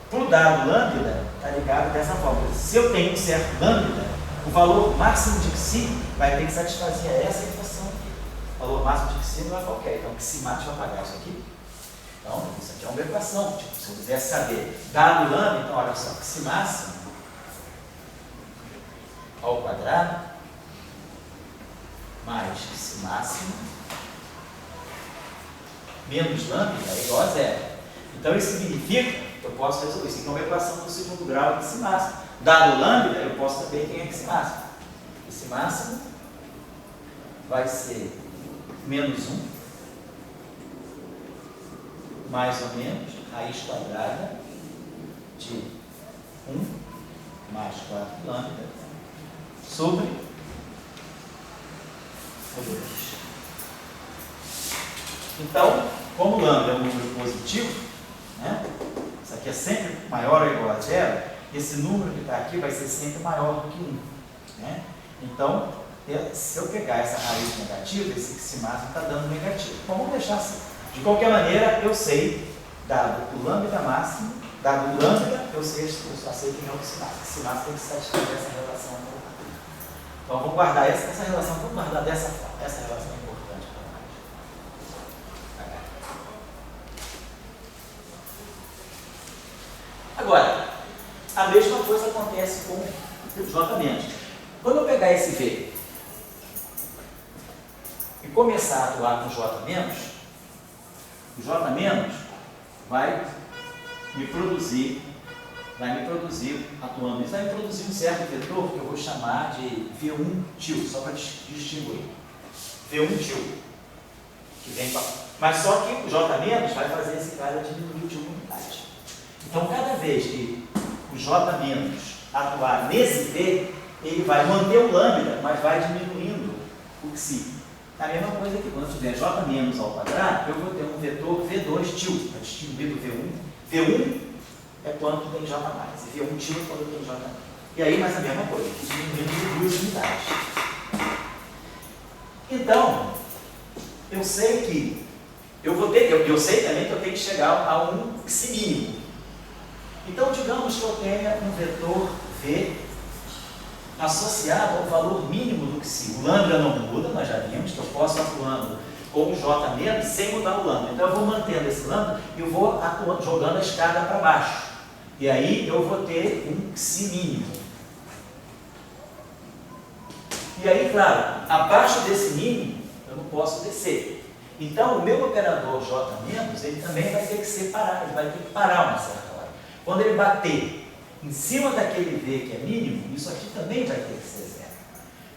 A: para o dado lambda, está ligado dessa forma. Se eu tenho um certo lambda, o valor máximo de psi vai ter que satisfazer essa equação aqui. O valor máximo de psi não é qualquer, então psi máximo vai apagar isso aqui. Então, isso aqui é uma equação. Tipo, se eu quisesse saber dado lambda, então olha só, psi máximo ao quadrado mais psi máximo menos lambda é igual a zero. Então, isso significa que eu posso resolver. Isso aqui é uma equação do segundo grau de psi máximo. Dado lambda, eu posso saber quem é psi máximo. Psi máximo vai ser menos 1 mais ou menos raiz quadrada de 1 mais 4 lambda sobre 2. Então, como lambda é um número positivo, né? Isso aqui é sempre maior ou igual a zero, esse número que está aqui vai ser sempre maior do que 1. Né? Então, se eu pegar essa raiz negativa, esse psi máximo está dando negativo. Então, vamos deixar assim. De qualquer maneira, eu sei, dado o lambda máximo, dado o lambda, eu já sei que não é o psi máximo. O psi máximo tem que satisfazer essa relação. Então, vamos guardar essa relação, vamos guardar dessa forma. Essa relação é importante para nós. Agora, a mesma coisa acontece com o J-. Quando eu pegar esse V e começar a atuar com J-, o J- vai me produzir, atuando nisso, vai me produzir um certo vetor que eu vou chamar de V1 til, só para distinguir. V1 til, que vem para... Mas só que o J- vai fazer esse cara diminuir de uma unidade. Então, cada vez que o J- atuar nesse V, ele vai manter o lambda, mas vai diminuindo o psi. A mesma coisa que quando eu tiver J- ao quadrado, eu vou ter um vetor V2 til, para distinguir do V1. V1 é quando tem J+, e V1 til é quando tem J-. E aí, mais a mesma coisa, diminuindo de 2 unidades. Então, eu sei que eu sei também que eu tenho que chegar a um psi mínimo. Então, digamos que eu tenha um vetor V associado ao valor mínimo do psi. O lambda não muda, nós já vimos que eu posso atuando com o J- sem mudar o lambda. Então, eu vou mantendo esse lambda e eu vou jogando a escada para baixo. E aí, eu vou ter um psi mínimo. E aí, claro, abaixo desse mínimo, eu não posso descer. Então, o meu operador J-, ele também vai ter que separar, ele vai ter que parar uma certa hora. Quando ele bater em cima daquele V que é mínimo, isso aqui também vai ter que ser zero.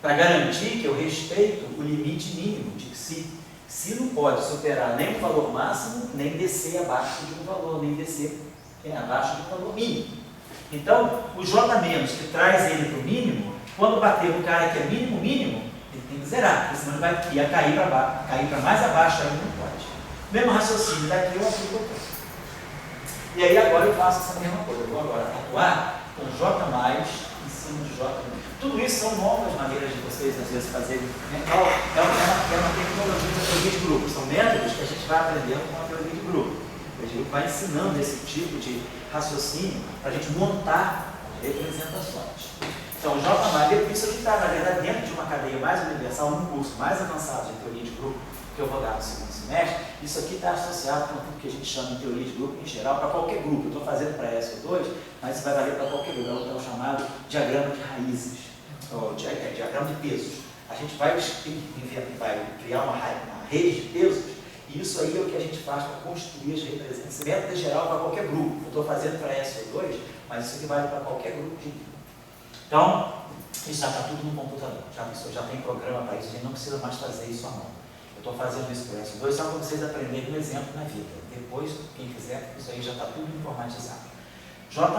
A: Para garantir que eu respeito o limite mínimo, de que se não pode superar nem o valor máximo, nem descer abaixo de um valor, nem descer abaixo do valor mínimo. Então, o J-, que traz ele para o mínimo, quando bater no cara que é mínimo, ele tem que zerar, porque senão ele vai cair para mais abaixo, aí não pode. Mesmo raciocínio daqui, eu aplico o ponto. E aí agora eu faço essa mesma coisa, eu vou agora atuar com J+ em cima de J-. Tudo isso são novas maneiras de vocês, às vezes, fazerem. É uma tecnologia da teoria de grupo, são métodos que a gente vai aprendendo com a teoria de grupo. A gente vai ensinando esse tipo de raciocínio para a gente montar representações. Então, o J+, isso aqui está, na verdade, dentro de uma cadeia mais universal, num curso mais avançado de teoria de grupo, que eu vou dar no segundo semestre. Isso aqui está associado com o que a gente chama de teoria de grupo, em geral, para qualquer grupo. Eu estou fazendo para SO2, mas isso vai valer para qualquer grupo. É o chamado diagrama de raízes, ou diagrama de pesos. A gente vai criar uma rede de pesos, e isso aí é o que a gente faz para construir as representações. Método geral para qualquer grupo. Eu estou fazendo para SO2, mas isso aqui vale para qualquer grupo de nível. Então, isso já está tudo no computador, já tem programa para isso, a gente não precisa mais fazer isso à mão. Eu estou fazendo isso por S2 só para vocês aprenderem um exemplo na vida. Depois, quem quiser, isso aí já está tudo informatizado. J+, J-,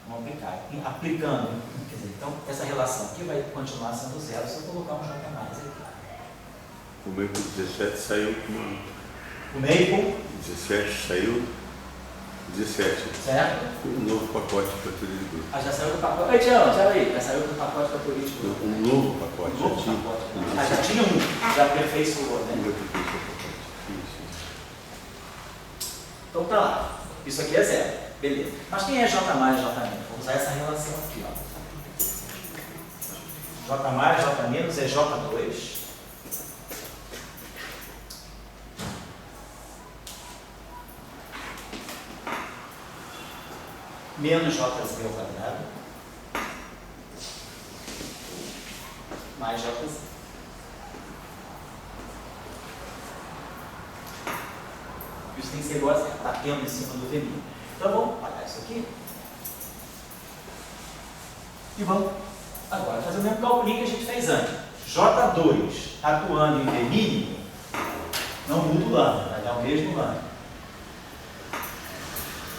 A: vamos aplicar. Aplicando, quer dizer, então, essa relação aqui vai continuar sendo zero se eu colocar um J+ aqui.
C: O Maple 17 saiu com...
A: O Maple
C: 17 saiu... 17.
A: Certo?
C: Um novo pacote para teoria de grupo.
A: Ah, já saiu do pacote. Oi, Tião, tchau aí. Já saiu do pacote para teoria de grupo.
C: Um novo pacote.
A: Um novo pacote. Já tinha um. Já aperfeiçoou, né?
C: Já aperfeiçoou o pacote. Isso.
A: Então tá lá. Isso aqui é zero. Beleza. Mas quem é J+, J-? Vamos usar essa relação aqui, ó. J+, J- é J2. Menos JZ ao quadrado, mais JZ. Isso tem que ser igual a zero, está tendo em cima do V'. Então vamos apagar isso aqui. E vamos agora fazer o mesmo cálculo que a gente fez antes. J2 atuando em V', não muda o lambda, vai dar o mesmo lambda.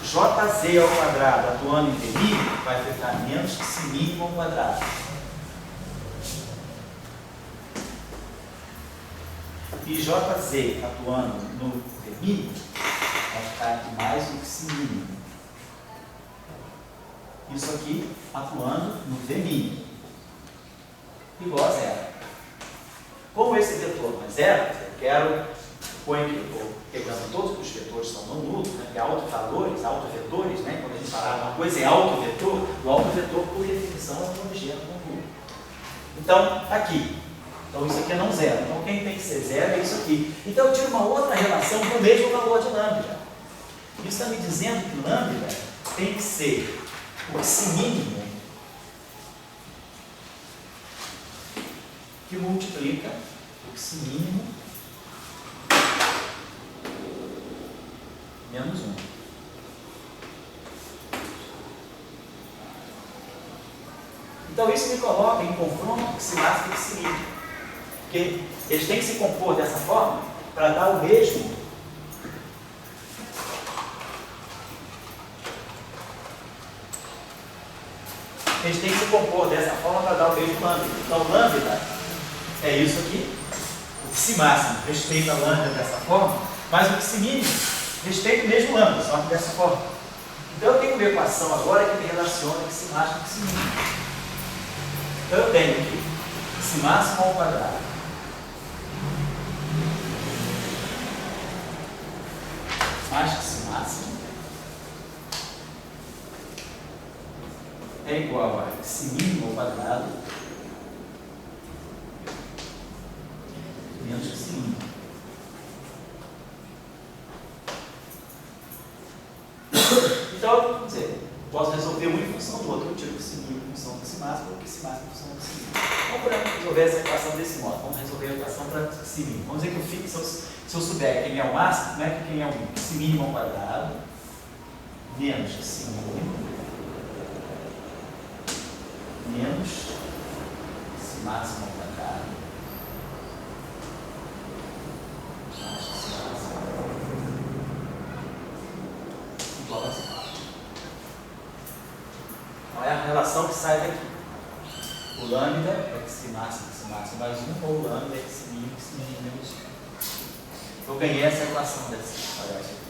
A: Jz ao quadrado atuando em V' vai ficar menos que C' ao quadrado. E Jz atuando no V' vai ficar aqui mais do que C'. Isso aqui atuando no V' igual a zero. Como esse vetor não é zero, eu quero põe aqui, estou pegando todos os vetores são não nulos, né? Porque autovalores, autovetores, né? Quando a gente fala uma coisa é autovetor, o autovetor, por definição, é um objeto não nulo. Então, aqui. Então, isso aqui é não zero. Então, quem tem que ser zero é isso aqui. Então, eu tiro uma outra relação com o mesmo valor de lambda. Isso está me dizendo que lambda tem que ser o Psi que multiplica o Psi menos 1. Então isso me coloca em confronto com Psi máximo e Psi mínimo. Porque eles têm que se compor dessa forma para dar o mesmo. Eles têm que se compor dessa forma para dar o mesmo lambda. Então lambda é isso aqui. O Psi máximo respeita a lambda dessa forma, mas o Psi mínimo respeita o mesmo lambda, só que dessa forma. Então eu tenho uma equação agora que me relaciona Psi máximo e Psi mínimo. Então eu tenho aqui Psi máximo ao quadrado mais Psi máximo é igual a Psi mínimo ao quadrado menos Psi mínimo. Então, vamos dizer, o posso resolver um em função do outro. Eu tiro o xi mínimo em função do xi máximo, ou o xi máximo em função do xi mínimo. Vamos resolver essa equação desse modo. Vamos resolver a equação para xi mínimo. Vamos dizer que eu fico, se eu souber quem é o máximo, como é que quem é o mínimo? Xi mínimo ao quadrado menos xi mínimo menos xi máximo ao quadrado mais xi máximo igual a zero. Então é a relação que sai daqui. O lambda é xi máximo mais 1, ou o lambda é xi mínimo menos 1. Eu ganhei essa equação dessa. Olha essa aqui.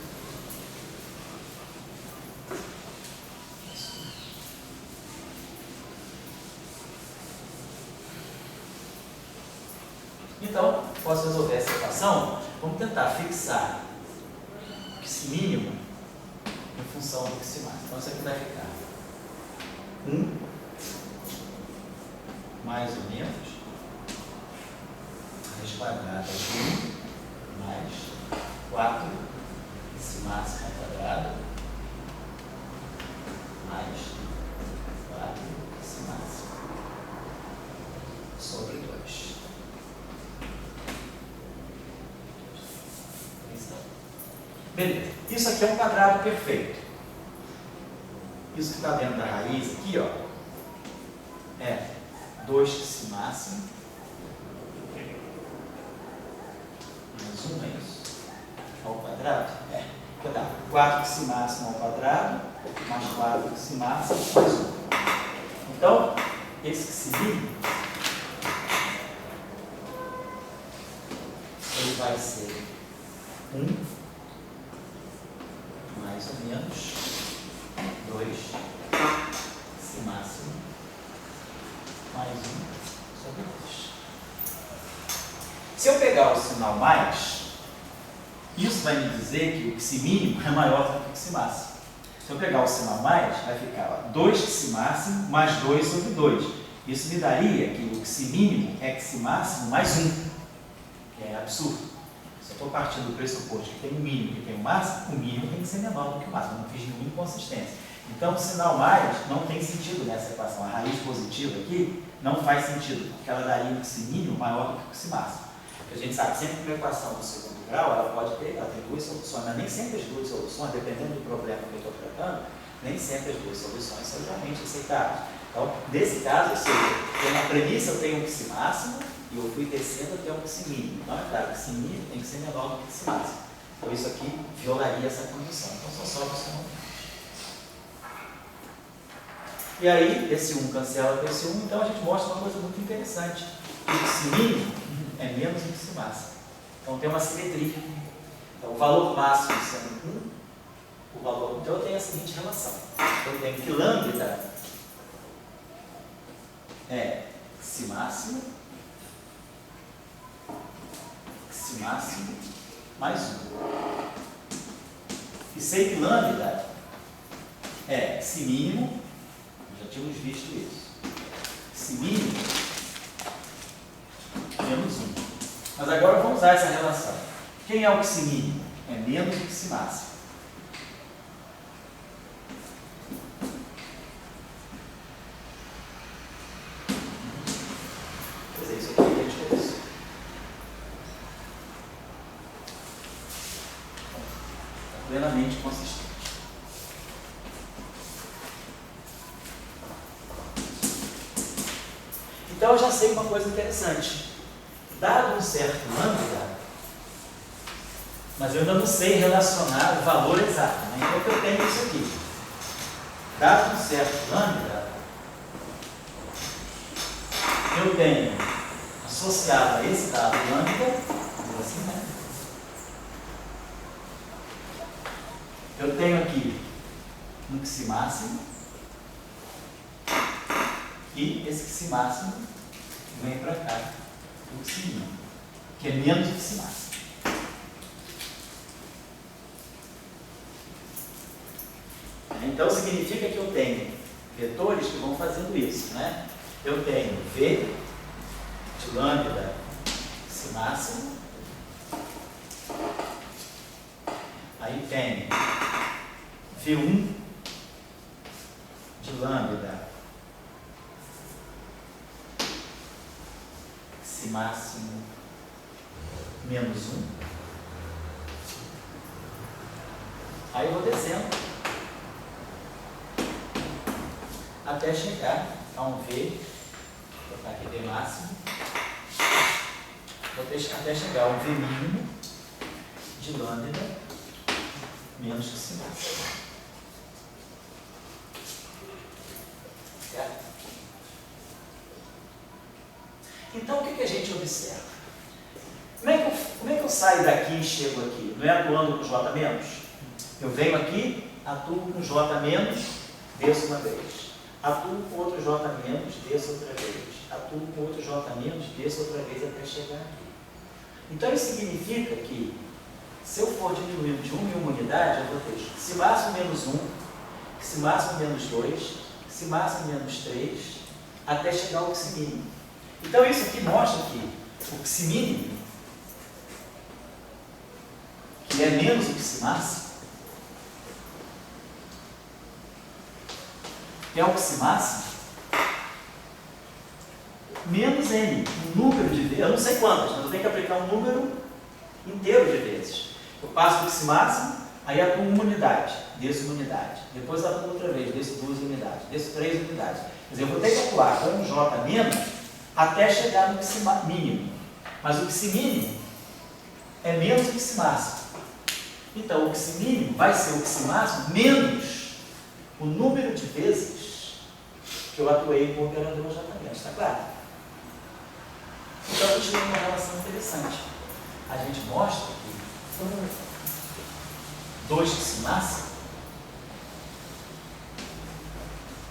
A: Então, posso resolver essa equação. Vamos tentar fixar o xi mínimo em função do xi máximo. Então, isso aqui vai ficar 1 mais ou menos raiz quadrada de 1 mais 4 xi máximo ao quadrado mais 4 xi máximo sobre 2. Beleza. Isso aqui é um quadrado perfeito. Isso que está dentro da raiz aqui, ó, é 2xi máximo mais 1 é isso? Ao quadrado? É. Então dá 4xi máximo ao quadrado mais 4xi máximo mais 1. Então, esse xi mínimo ele vai ser 1 mais ou menos 2xi máximo mais 1 sobre 2. Se eu pegar o sinal mais, isso vai me dizer que o xi mínimo é maior do que o xi máximo. Se eu pegar o sinal mais, vai ficar 2xi máximo mais 2 sobre 2. Isso me daria que o xi mínimo é xi máximo mais 1, que é absurdo. Se eu estou partindo do pressuposto que tem um mínimo e tem um máximo, o mínimo tem que ser menor do que o máximo. Eu não fiz nenhuma inconsistência. Então, o sinal mais não tem sentido nessa equação. A raiz positiva aqui não faz sentido, porque ela daria um xi mínimo maior do que o xi máximo. Porque a gente sabe sempre que uma equação do segundo grau, ela tem duas soluções, mas nem sempre as duas soluções, dependendo do problema que eu estou tratando, nem sempre as duas soluções são realmente aceitáveis. Então, nesse caso, ou seja, na premissa eu tenho um xi máximo, e eu fui descendo até um xi mínimo. Então, é claro, o xi mínimo tem que ser menor do que o xi máximo. Então, isso aqui violaria essa condição. Então, só sobra o sinal. E aí, esse 1 cancela com esse 1, então a gente mostra uma coisa muito interessante. O xi mínimo é menos do que o xi máximo. Então, tem uma simetria. Então, o valor máximo sendo 1, o valor... Então, eu tenho a seguinte relação. Eu tenho que lambda é xi máximo mais 1. E sei que lambda é xi mínimo, já tínhamos visto isso, xi mínimo menos 1. Mas agora vamos usar essa relação. Quem é o xi mínimo? É menos do que xi máximo. Quer dizer, isso aqui é diferente. Plenamente consistente. Então eu já sei uma coisa interessante. Dado um certo lambda, mas eu ainda não sei relacionar o valor exato, né? Então eu tenho isso aqui. Dado um certo lambda, eu tenho associado a esse dado lambda, assim, né? Eu tenho aqui um xi máximo e esse xi máximo vem para cá, o xi mínimo, que é menos do que xi máximo. Então significa que eu tenho vetores que vão fazendo isso, né? Eu tenho V de lambda xi máximo, aí tenho V1 lambda xi máximo menos 1. Aí eu vou descendo até chegar a um V, vou botar aqui V máximo, vou até chegar a um V mínimo de lambda menos que xi máximo. Certo? Então, o que a gente observa? Como é que eu saio daqui e chego aqui? Não é atuando com J menos? Eu venho aqui, atuo com J menos, desço uma vez. Atuo com outro J menos, desço outra vez. Atuo com outro J menos, desço outra vez até chegar aqui. Então, isso significa que, se eu for diminuindo de 1 em 1 unidade, eu vou ter xi máximo menos 1, xi máximo menos 2, xi máximo menos 3, até chegar ao xi mínimo. Então, isso aqui mostra que o xi mínimo, que é menos o xi máximo, é o xi máximo menos n, um número de vezes, eu não sei quantas, mas eu tenho que aplicar um número inteiro de vezes. Eu passo do xi máximo, aí atuo uma unidade, desço uma unidade, depois atuo outra vez, desço 2 unidades, desço 3 unidades. Quer dizer, eu vou ter que atuar com um J menos até chegar no xi mínimo. Mas o xi mínimo é menos o xi máximo. Então, o xi mínimo vai ser o xi máximo menos o número de vezes que eu atuei com o operador J menos. Está claro? Então, a gente tem uma relação interessante. A gente mostra que 2 xi máximo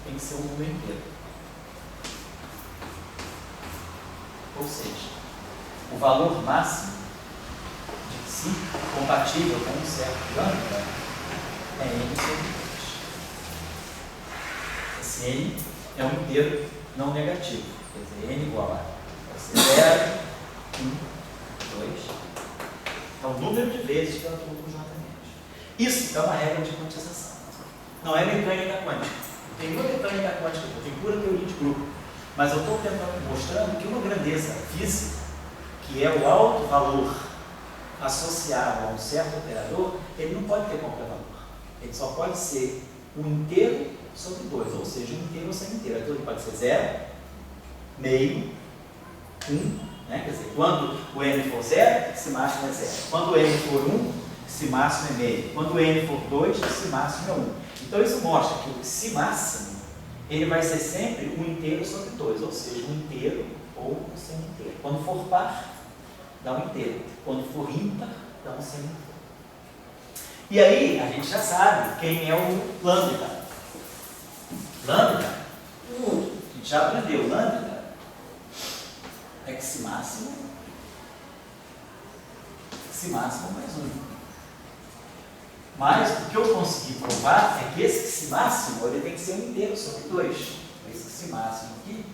A: tem que ser um número inteiro. Ou seja, o valor máximo de xi compatível com um certo lambda é n sobre 2. Esse n é um inteiro não negativo. Quer dizer, n igual a 0, 1, 2. É o número de vezes que eu atuo com J menos. Isso é uma regra de quantização. Não é mecânica quântica. Tem uma mecânica quântica, tem pura teoria de grupo. Mas eu estou mostrando que uma grandeza física, que é o alto valor associado a um certo operador, ele não pode ter qualquer valor. Ele só pode ser um inteiro sobre 2, ou seja, um inteiro ou sem inteiro. Então ele pode ser 0, meio, 1, né? Quer dizer, quando o n for 0, xi máximo é 0. Quando o n for 1, xi máximo é meio. Quando o n for 2, xi máximo é 1. Então isso mostra que o xi máximo ele vai ser sempre um inteiro sobre 2, ou seja, um inteiro ou um semi-inteiro. Quando for par, dá um inteiro. Quando for ímpar, dá um semi-inteiro. E aí, a gente já sabe quem é o lambda. Lambda, a gente já aprendeu, lambda é xi máximo mais 1. Mas o que eu consegui provar é que esse xi máximo ele tem que ser um inteiro sobre 2. Esse xi máximo aqui,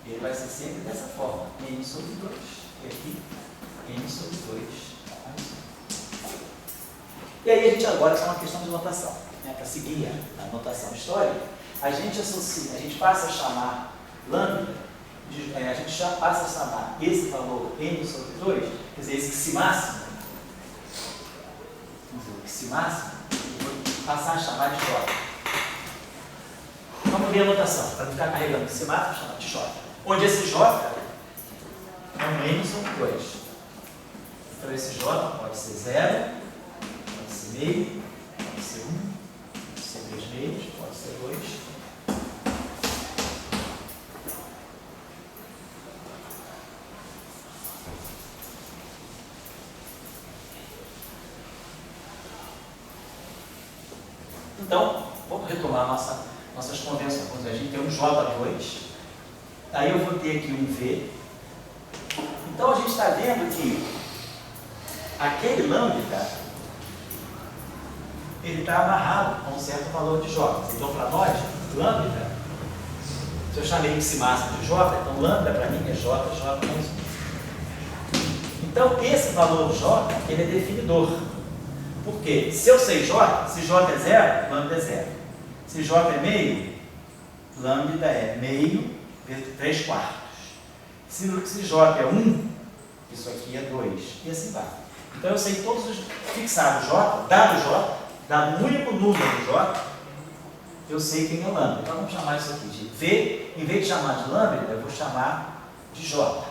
A: ele vai ser sempre dessa forma, n sobre 2. E aqui, n sobre 2 mais 1. E aí a gente agora, isso é uma questão de notação. Né? Para seguir a notação histórica, a gente associa, a gente passa a chamar lambda, a gente já passa a chamar esse valor n sobre 2, quer dizer, esse xi máximo, xi máximo, eu vou passar a chamar de J. Vamos ver a notação, para não ficar carregando xi máximo, chamar de J. Onde esse J é um n sobre 2. Então esse J pode ser 0, pode ser meio, pode ser 1, pode ser 3 meios, pode ser 2. Então, vamos retomar nossas convenções. A gente tem um J2, aí eu vou ter aqui um V. Então, a gente está vendo que aquele lambda, ele está amarrado a um certo valor de J. Então, para nós, lambda, se eu chamei xi máximo de J, então lambda para mim é J mais 1. Então, esse valor J, ele é definidor. Porque se eu sei J, se J é 0, lambda é 0. Se J é meio, lambda é meio vezes 3 quartos. Se J é 1, isso aqui é 2, e assim vai. Então eu sei todos os fixados J, dado um único número J, eu sei quem é lambda. Então vamos chamar isso aqui de V, em vez de chamar de lambda, eu vou chamar de J,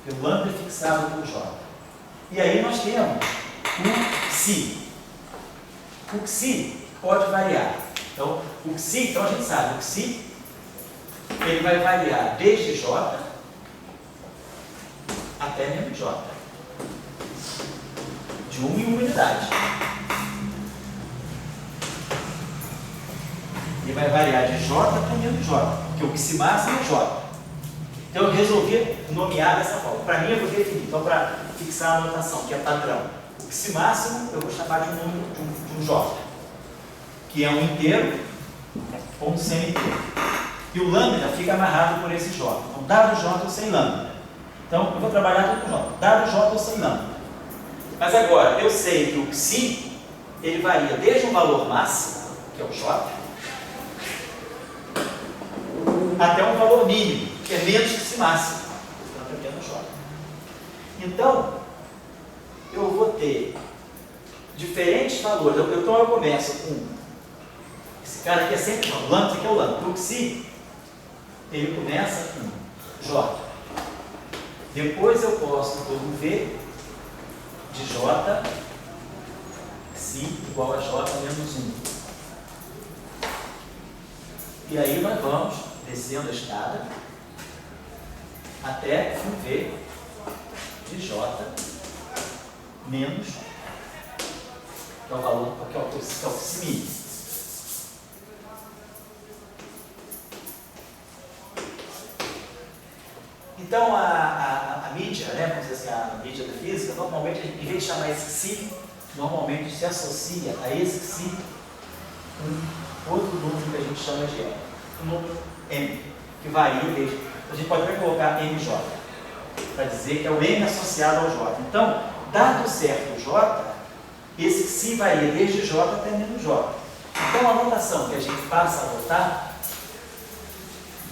A: porque o lambda é fixado por J. E aí nós temos o Xi. O Xi pode variar. Então, o Xi, então a gente sabe, o Xi, ele vai variar desde J até menos J. De 1 em 1 unidade. Ele vai variar de J até menos J, porque o Xi máximo é J. Então eu resolvi nomear dessa forma. Para mim eu vou definir, então para fixar a notação, que é padrão. O Xi máximo eu vou chamar de um número de um J, que é um inteiro ou um semi-inteiro. E o lambda fica amarrado por esse J. Então, dado J eu sei lambda. Então, eu vou trabalhar tudo com J. Dado J eu sei lambda. Mas agora, eu sei que o Xi, ele varia desde um valor máximo, que é o J, até um valor mínimo, que é menos que Xi máximo, portanto, é menos J. Então, eu vou ter diferentes valores. Então, eu começo com esse cara aqui é sempre o lambda, esse aqui é o lambda. O Xi, ele começa com J. Depois eu posso ter um V de J, Xi igual a J menos 1. E aí nós vamos descendo a escada até um V de J menos, que é o valor, que é o Xi mínimo. Então, a mídia, né, vamos dizer assim, a mídia da física, normalmente, em vez de chamar esse Xi, normalmente se associa a esse Xi um outro número que a gente chama de M, um número M, que varia desde... A gente pode até colocar MJ, para dizer que é o M associado ao J. Então, dado certo o J, esse Xi varia desde J até menos J. Então, a notação que a gente passa a adotar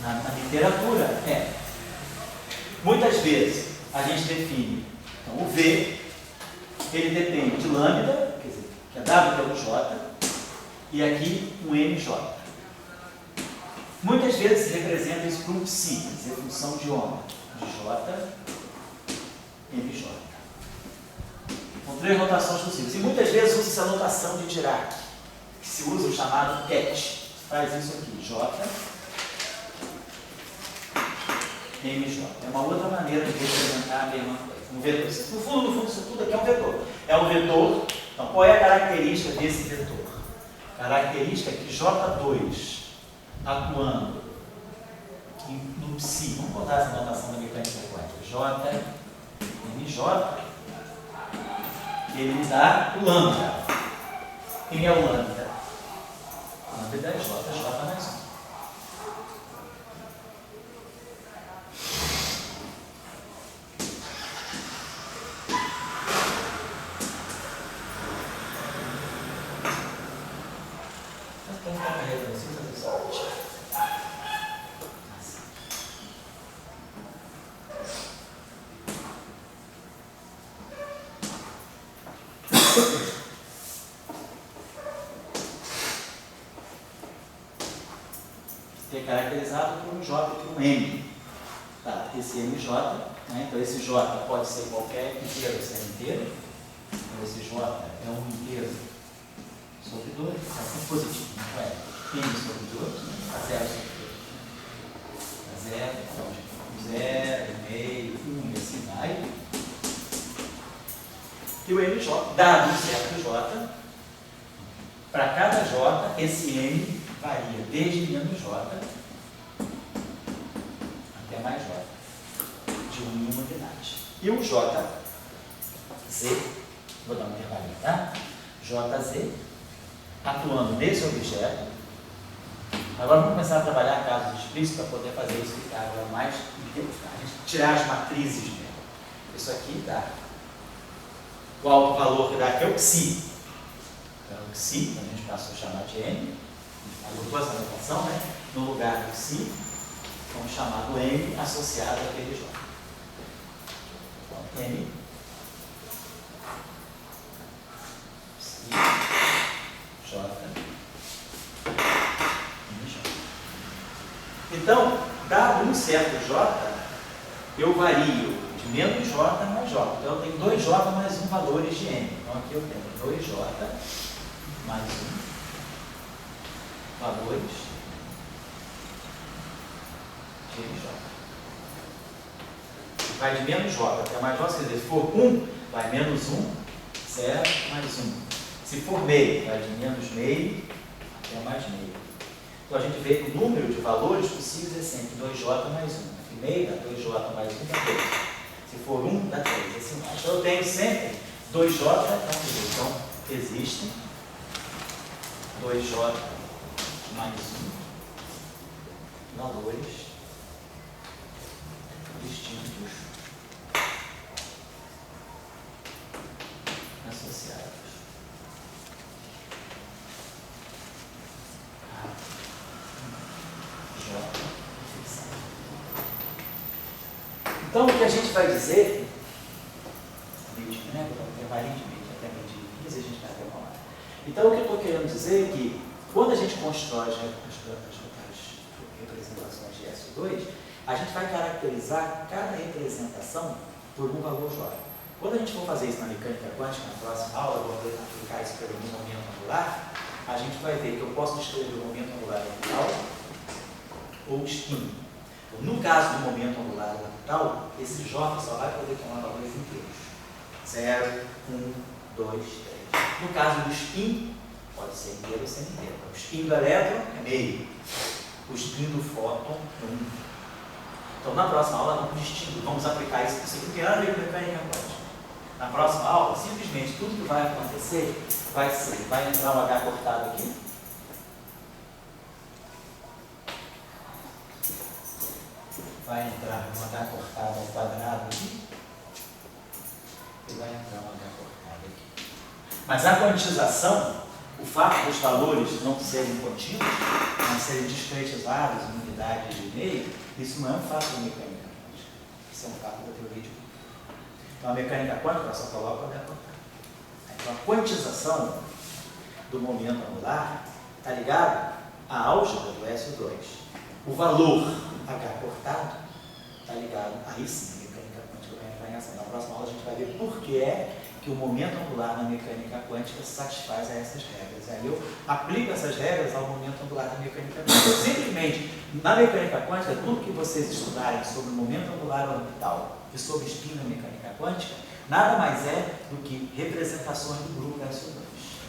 A: na literatura é... Muitas vezes a gente define, então, o V, ele depende de lambda, quer dizer, que é dado pelo J, e aqui um MJ. Muitas vezes se representa isso por um Xi, quer dizer, função de ômega, de J, MJ. São 3 notações possíveis. E muitas vezes usa-se a notação de Dirac, que se usa o chamado ET. Faz isso aqui, J, MJ. É uma outra maneira de representar a mesma coisa. Um vetor. No fundo, isso tudo aqui é um vetor. É um vetor. Então, qual é a característica desse vetor? A característica é que J2 atuando no Psi, vamos botar essa notação da mecânica quântica, J, MJ, ele dá o lambda. Quem é o lambda? O lambda é J mais 1. Que é caracterizado por um J e por um M. Tá, esse MJ, né? Então esse J pode ser qualquer inteiro sem inteiro. Então esse J é um inteiro sobre 2, é sempre positivo, não é? M sobre 2, né? A 0 sobre 2. A 0, então, 0, meio, 1 e assim vai. E o MJ, dado um certo J, para cada J, esse M varia desde menos J até mais J, de 1 em 1 unidade. E o JZ, vou dar um intervalinho, tá? JZ, atuando nesse objeto. Agora vamos começar a trabalhar casos explícitos para poder fazer isso ficar agora mais inteiro, tá? A gente tirar as matrizes mesmo. Isso aqui dá. O alto valor que dá aqui é o Xi. Então, o Xi, a gente passou a chamar de M. adotou essa notação, né? No lugar do si, vamos chamar do M associado àquele J. Então, M, si, J, M, J. Então, dado um certo J, eu vario de menos J mais J. Então, eu tenho 2J mais 1 valores de M. Então, aqui eu tenho 2J mais 1 valores de MJ. Vai de menos J até mais J, quer dizer, se for 1, vai menos 1, 0 mais 1. Se for meio, vai de menos meio até mais meio. Então, a gente vê que o número de valores possíveis é sempre 2J mais 1. Meio dá 2J mais 1 dá 2. Se for 1, dá 3. Assim vai. Então eu tenho sempre 2J, então existem 2J mais 1 valores distintos associados a J fixado. Então, o que a gente vai dizer, né? Varia de média, até média de 15, a gente vai demorar. Então, o que eu estou querendo dizer é que, quando a gente constrói as representações de S2, a gente vai caracterizar cada representação por um valor J. Quando a gente for fazer isso na mecânica quântica, na próxima aula, eu vou aplicar isso pelo momento angular, a gente vai ver que eu posso descrever o momento angular orbital ou spin. No caso do momento angular orbital, esse J só vai poder tomar valores inteiros. 0, 1, 2, 3. No caso do spin, pode ser inteiro ou sem inteiro. O spin do elétron é meio. O spin do fóton é 1. Então, na próxima aula, vamos distinguir, vamos aplicar isso não tem nada a ver com mecânica quântica. Na próxima aula, simplesmente tudo que vai acontecer vai entrar um H cortado aqui. Vai entrar um H cortado ao quadrado aqui. E vai entrar um H cortado aqui. Mas a quantização, o fato dos valores não serem contínuos, não serem discretizados em unidades de meio, isso não é um fato da mecânica quântica. Isso é um fato da teoria de grupos. Então, a mecânica quântica só coloca o H cortado. Então, a quantização do momento angular está ligado à álgebra do SO2. O valor H cortado está ligado, aí sim, a mecânica quântica vai entrar em ação. Na próxima aula a gente vai ver por que é que o momento angular na mecânica quântica satisfaz a essas regras. Aí eu aplico essas regras ao momento angular da mecânica quântica. Simplesmente, na mecânica quântica, tudo que vocês estudarem sobre o momento angular orbital e sobre spin na mecânica quântica, nada mais é do que representações do grupo SO2.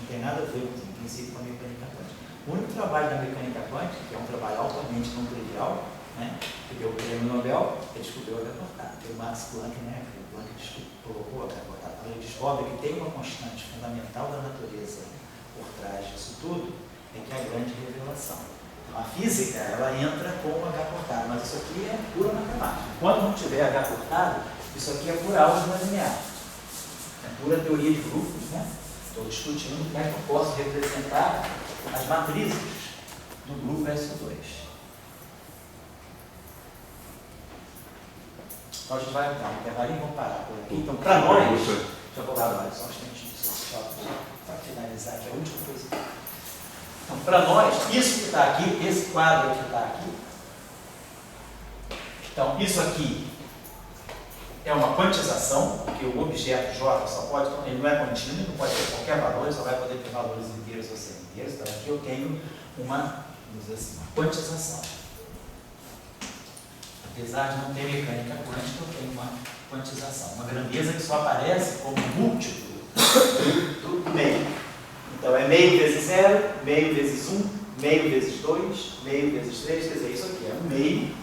A: Não tem nada a ver, em princípio, com a mecânica quântica. O único trabalho da mecânica quântica, que é um trabalho altamente não trivial, né, que deu o prêmio Nobel, ele descobriu o H cortado. Foi o Max Planck, né, o Planck colocou o H cortado. Quando ele descobre que tem uma constante fundamental da natureza por trás disso tudo, é que é a grande revelação. Então, a física, ela entra com o H cortado, mas isso aqui é pura matemática. Quando não tiver H cortado, isso aqui é pura álgebra linear. É pura teoria de grupos, né? Estou discutindo como é que eu posso representar as matrizes do grupo SO2. Então a gente vai dar um intervalinho e vamos parar por aqui. Então, para nós, deixa eu colocar mais só um instantinho, só para finalizar aqui a última coisa. Então, para nós, isso que está aqui, esse quadro que está aqui, então, isso aqui é uma quantização, porque o objeto J só pode, ele não é contínuo, não pode ter qualquer valor, ele só vai poder ter valores inteiros ou semi-inteiros. Então, aqui eu tenho uma, vamos dizer assim, uma quantização. Apesar de não ter mecânica quântica, eu tenho uma quantização, uma grandeza que só aparece como múltiplo do meio. Então, é meio vezes 0, meio vezes 1, meio vezes 2, meio vezes 3, quer dizer, isso aqui é um meio,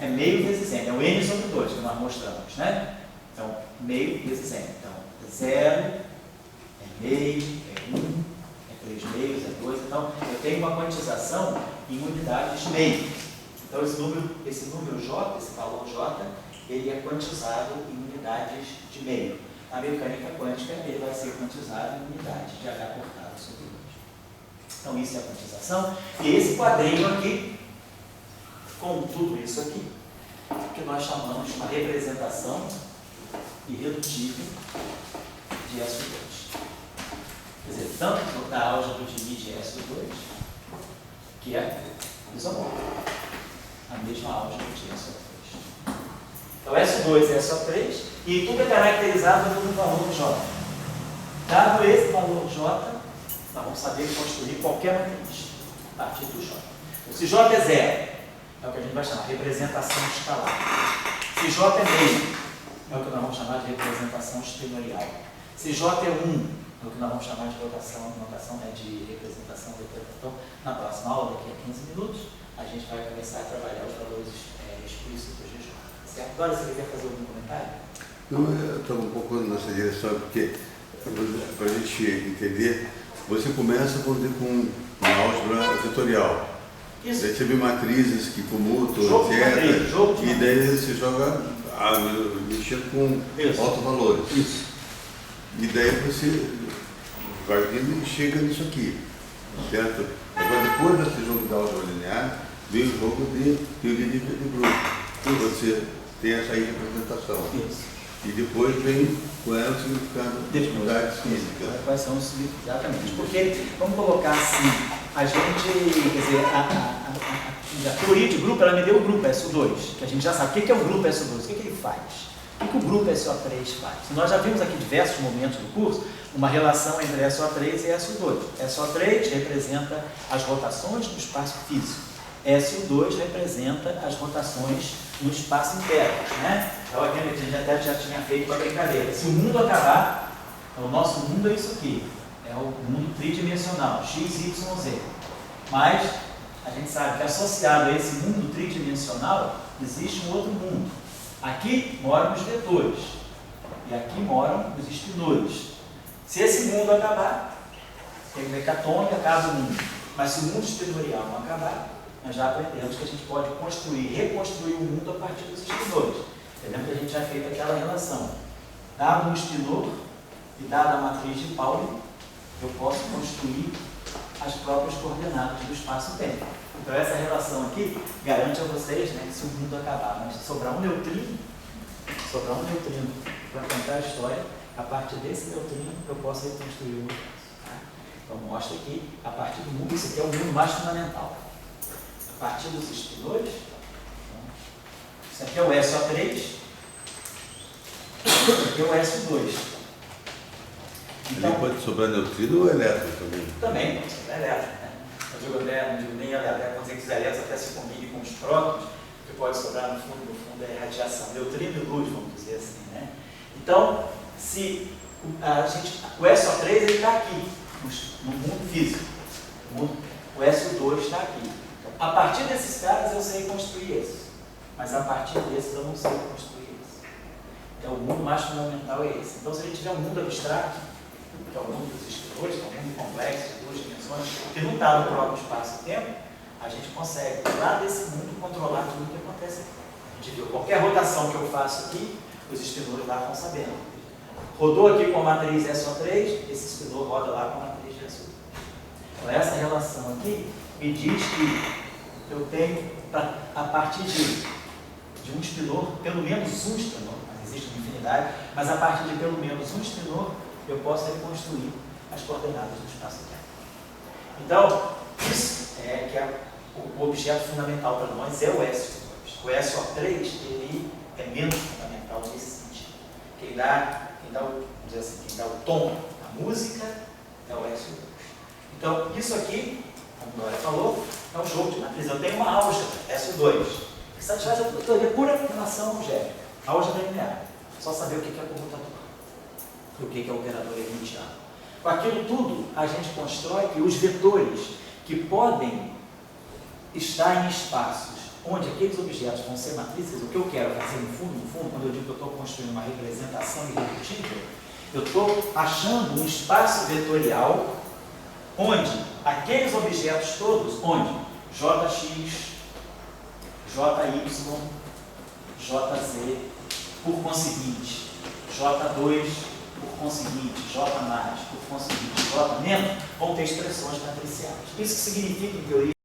A: é meio vezes n, é o n sobre 2 que nós mostramos, né? Então, meio vezes n. Então, é 0, é meio, é 1, é 3 meios, é 2. Então, eu tenho uma quantização em unidades de meio. Então, esse número J, esse valor J, ele é quantizado em unidades de meio. Na mecânica quântica, ele vai ser quantizado em unidades de H cortado sobre 2. Então isso é a quantização. E esse quadrinho aqui, com tudo isso aqui, que nós chamamos de uma representação irredutível de SO2. Quer dizer, tanto da álgebra de Lie de SO2, que é isomórfica, a mesma álgebra de SO3. Então SO2 é SO3 e tudo é caracterizado por um valor J. Dado esse valor J, nós vamos saber construir qualquer matriz a partir do J. Então, se J é zero, é o que a gente vai chamar de representação escalar. Se J é meio, é o que nós vamos chamar de representação espenorial. Se J é 1, é o que nós vamos chamar de notação de representação vetorial. Então, na próxima aula, daqui a 15 minutos, a gente vai começar a trabalhar os valores explícitos de J. Certo? Agora, você quer fazer algum comentário?
C: Não, eu estou um pouco nessa direção, porque para a gente entender, você começa com uma álgebra vetorial.
A: Isso.
C: Daí você vê matrizes que comutam,
A: Jogo de
C: etc.
A: matriz, jogo de
C: E daí você joga, mexer com
A: Isso.
C: altos valores.
A: Isso.
C: E daí você vai vindo e chega nisso aqui, certo? Agora, depois desse jogo da álgebra linear, vem o jogo de teoria de grupo. Então você tem essa aí representação.
A: Isso.
C: E depois vem com ela o significado de unidades físicas.
A: Quais são os significados? Exatamente. Porque, vamos colocar assim, a gente, quer dizer, a teoria de grupo, ela me deu o grupo SO2, que a gente já sabe. O que é o grupo SO2? O que ele faz? O que o grupo SO3 faz? Nós já vimos aqui diversos momentos do curso uma relação entre SO3 e SO2. SO3 representa as rotações no espaço físico. SO2 representa as rotações no espaço interno. Né? Então, aqui a gente até já tinha feito a brincadeira. Se o mundo acabar, o nosso mundo é isso aqui. É o mundo tridimensional, x, y, z. Mas a gente sabe que associado a esse mundo tridimensional existe um outro mundo. Aqui moram os vetores e aqui moram os espinores. Se esse mundo acabar, tem um hecatombe, acaba o mundo. Mas se o mundo espinorial não acabar, nós já aprendemos que a gente pode construir, reconstruir o mundo a partir dos espinores. Entendemos que a gente já fez aquela relação. Dado um espinor e dada a matriz de Pauli, eu posso construir as próprias coordenadas do espaço-tempo. Então essa relação aqui garante a vocês, né, que se o mundo acabar, mas sobrar um neutrino para contar a história, a partir desse neutrino eu posso reconstruir o universo. Tá? Então mostra aqui, a partir do mundo, isso aqui é o mundo mais fundamental. A partir dos espinores, isso aqui é o SO3, isso aqui é o SO2.
C: Então, ali pode sobrar neutrino ou elétron também?
A: Também pode sobrar elétron. Né? Eu não digo nem elétron, quando você quiser elétron, até se combine com os prótons, que pode sobrar no fundo é radiação, neutrino e luz, vamos dizer assim. Né? Então, se o SO3 está aqui, no mundo físico, o SO2 está aqui. A partir desses caras eu sei construir esses, mas a partir desses eu não sei construir esses. Então o mundo mais fundamental é esse. Então se a gente tiver um mundo abstrato, que é o mundo dos espinores, que é um mundo complexo, de duas dimensões, que não está no próprio espaço e tempo, a gente consegue, lá desse mundo, controlar tudo o que acontece aqui. A gente viu, qualquer rotação que eu faço aqui, os espinores lá estão sabendo. Rodou aqui com a matriz SO3, esse espinor roda lá com a matriz de SO2. Então essa relação aqui me diz que eu tenho, a partir de um espinor, pelo menos um espinor, mas existe uma infinidade, mas a partir de pelo menos um espinor, eu posso reconstruir as coordenadas do espaço-tempo. Então, isso é que é o objeto fundamental para nós é o SO2. O SO3 ele é menos fundamental nesse sentido. Quem dá o tom da música é o SO2. Então, isso aqui, como a Glória falou, é um jogo de matriz. Eu tenho uma álgebra, SO2, que satisfaz a teoria pura relação algébrica, álgebra linear. Só saber o que é comutador e o que é operador hermitiano. Com aquilo tudo, a gente constrói que os vetores que podem estar em espaços onde aqueles objetos vão ser matrizes, o que eu quero fazer no fundo, quando eu digo que eu estou construindo uma representação irredutível, eu estou achando um espaço vetorial onde aqueles objetos todos, onde JX, JY, JZ, por conseguinte, J2, por conseguinte, J mais, por conseguinte, J menos, vão ter expressões matriciais. Isso que significa, em teoria,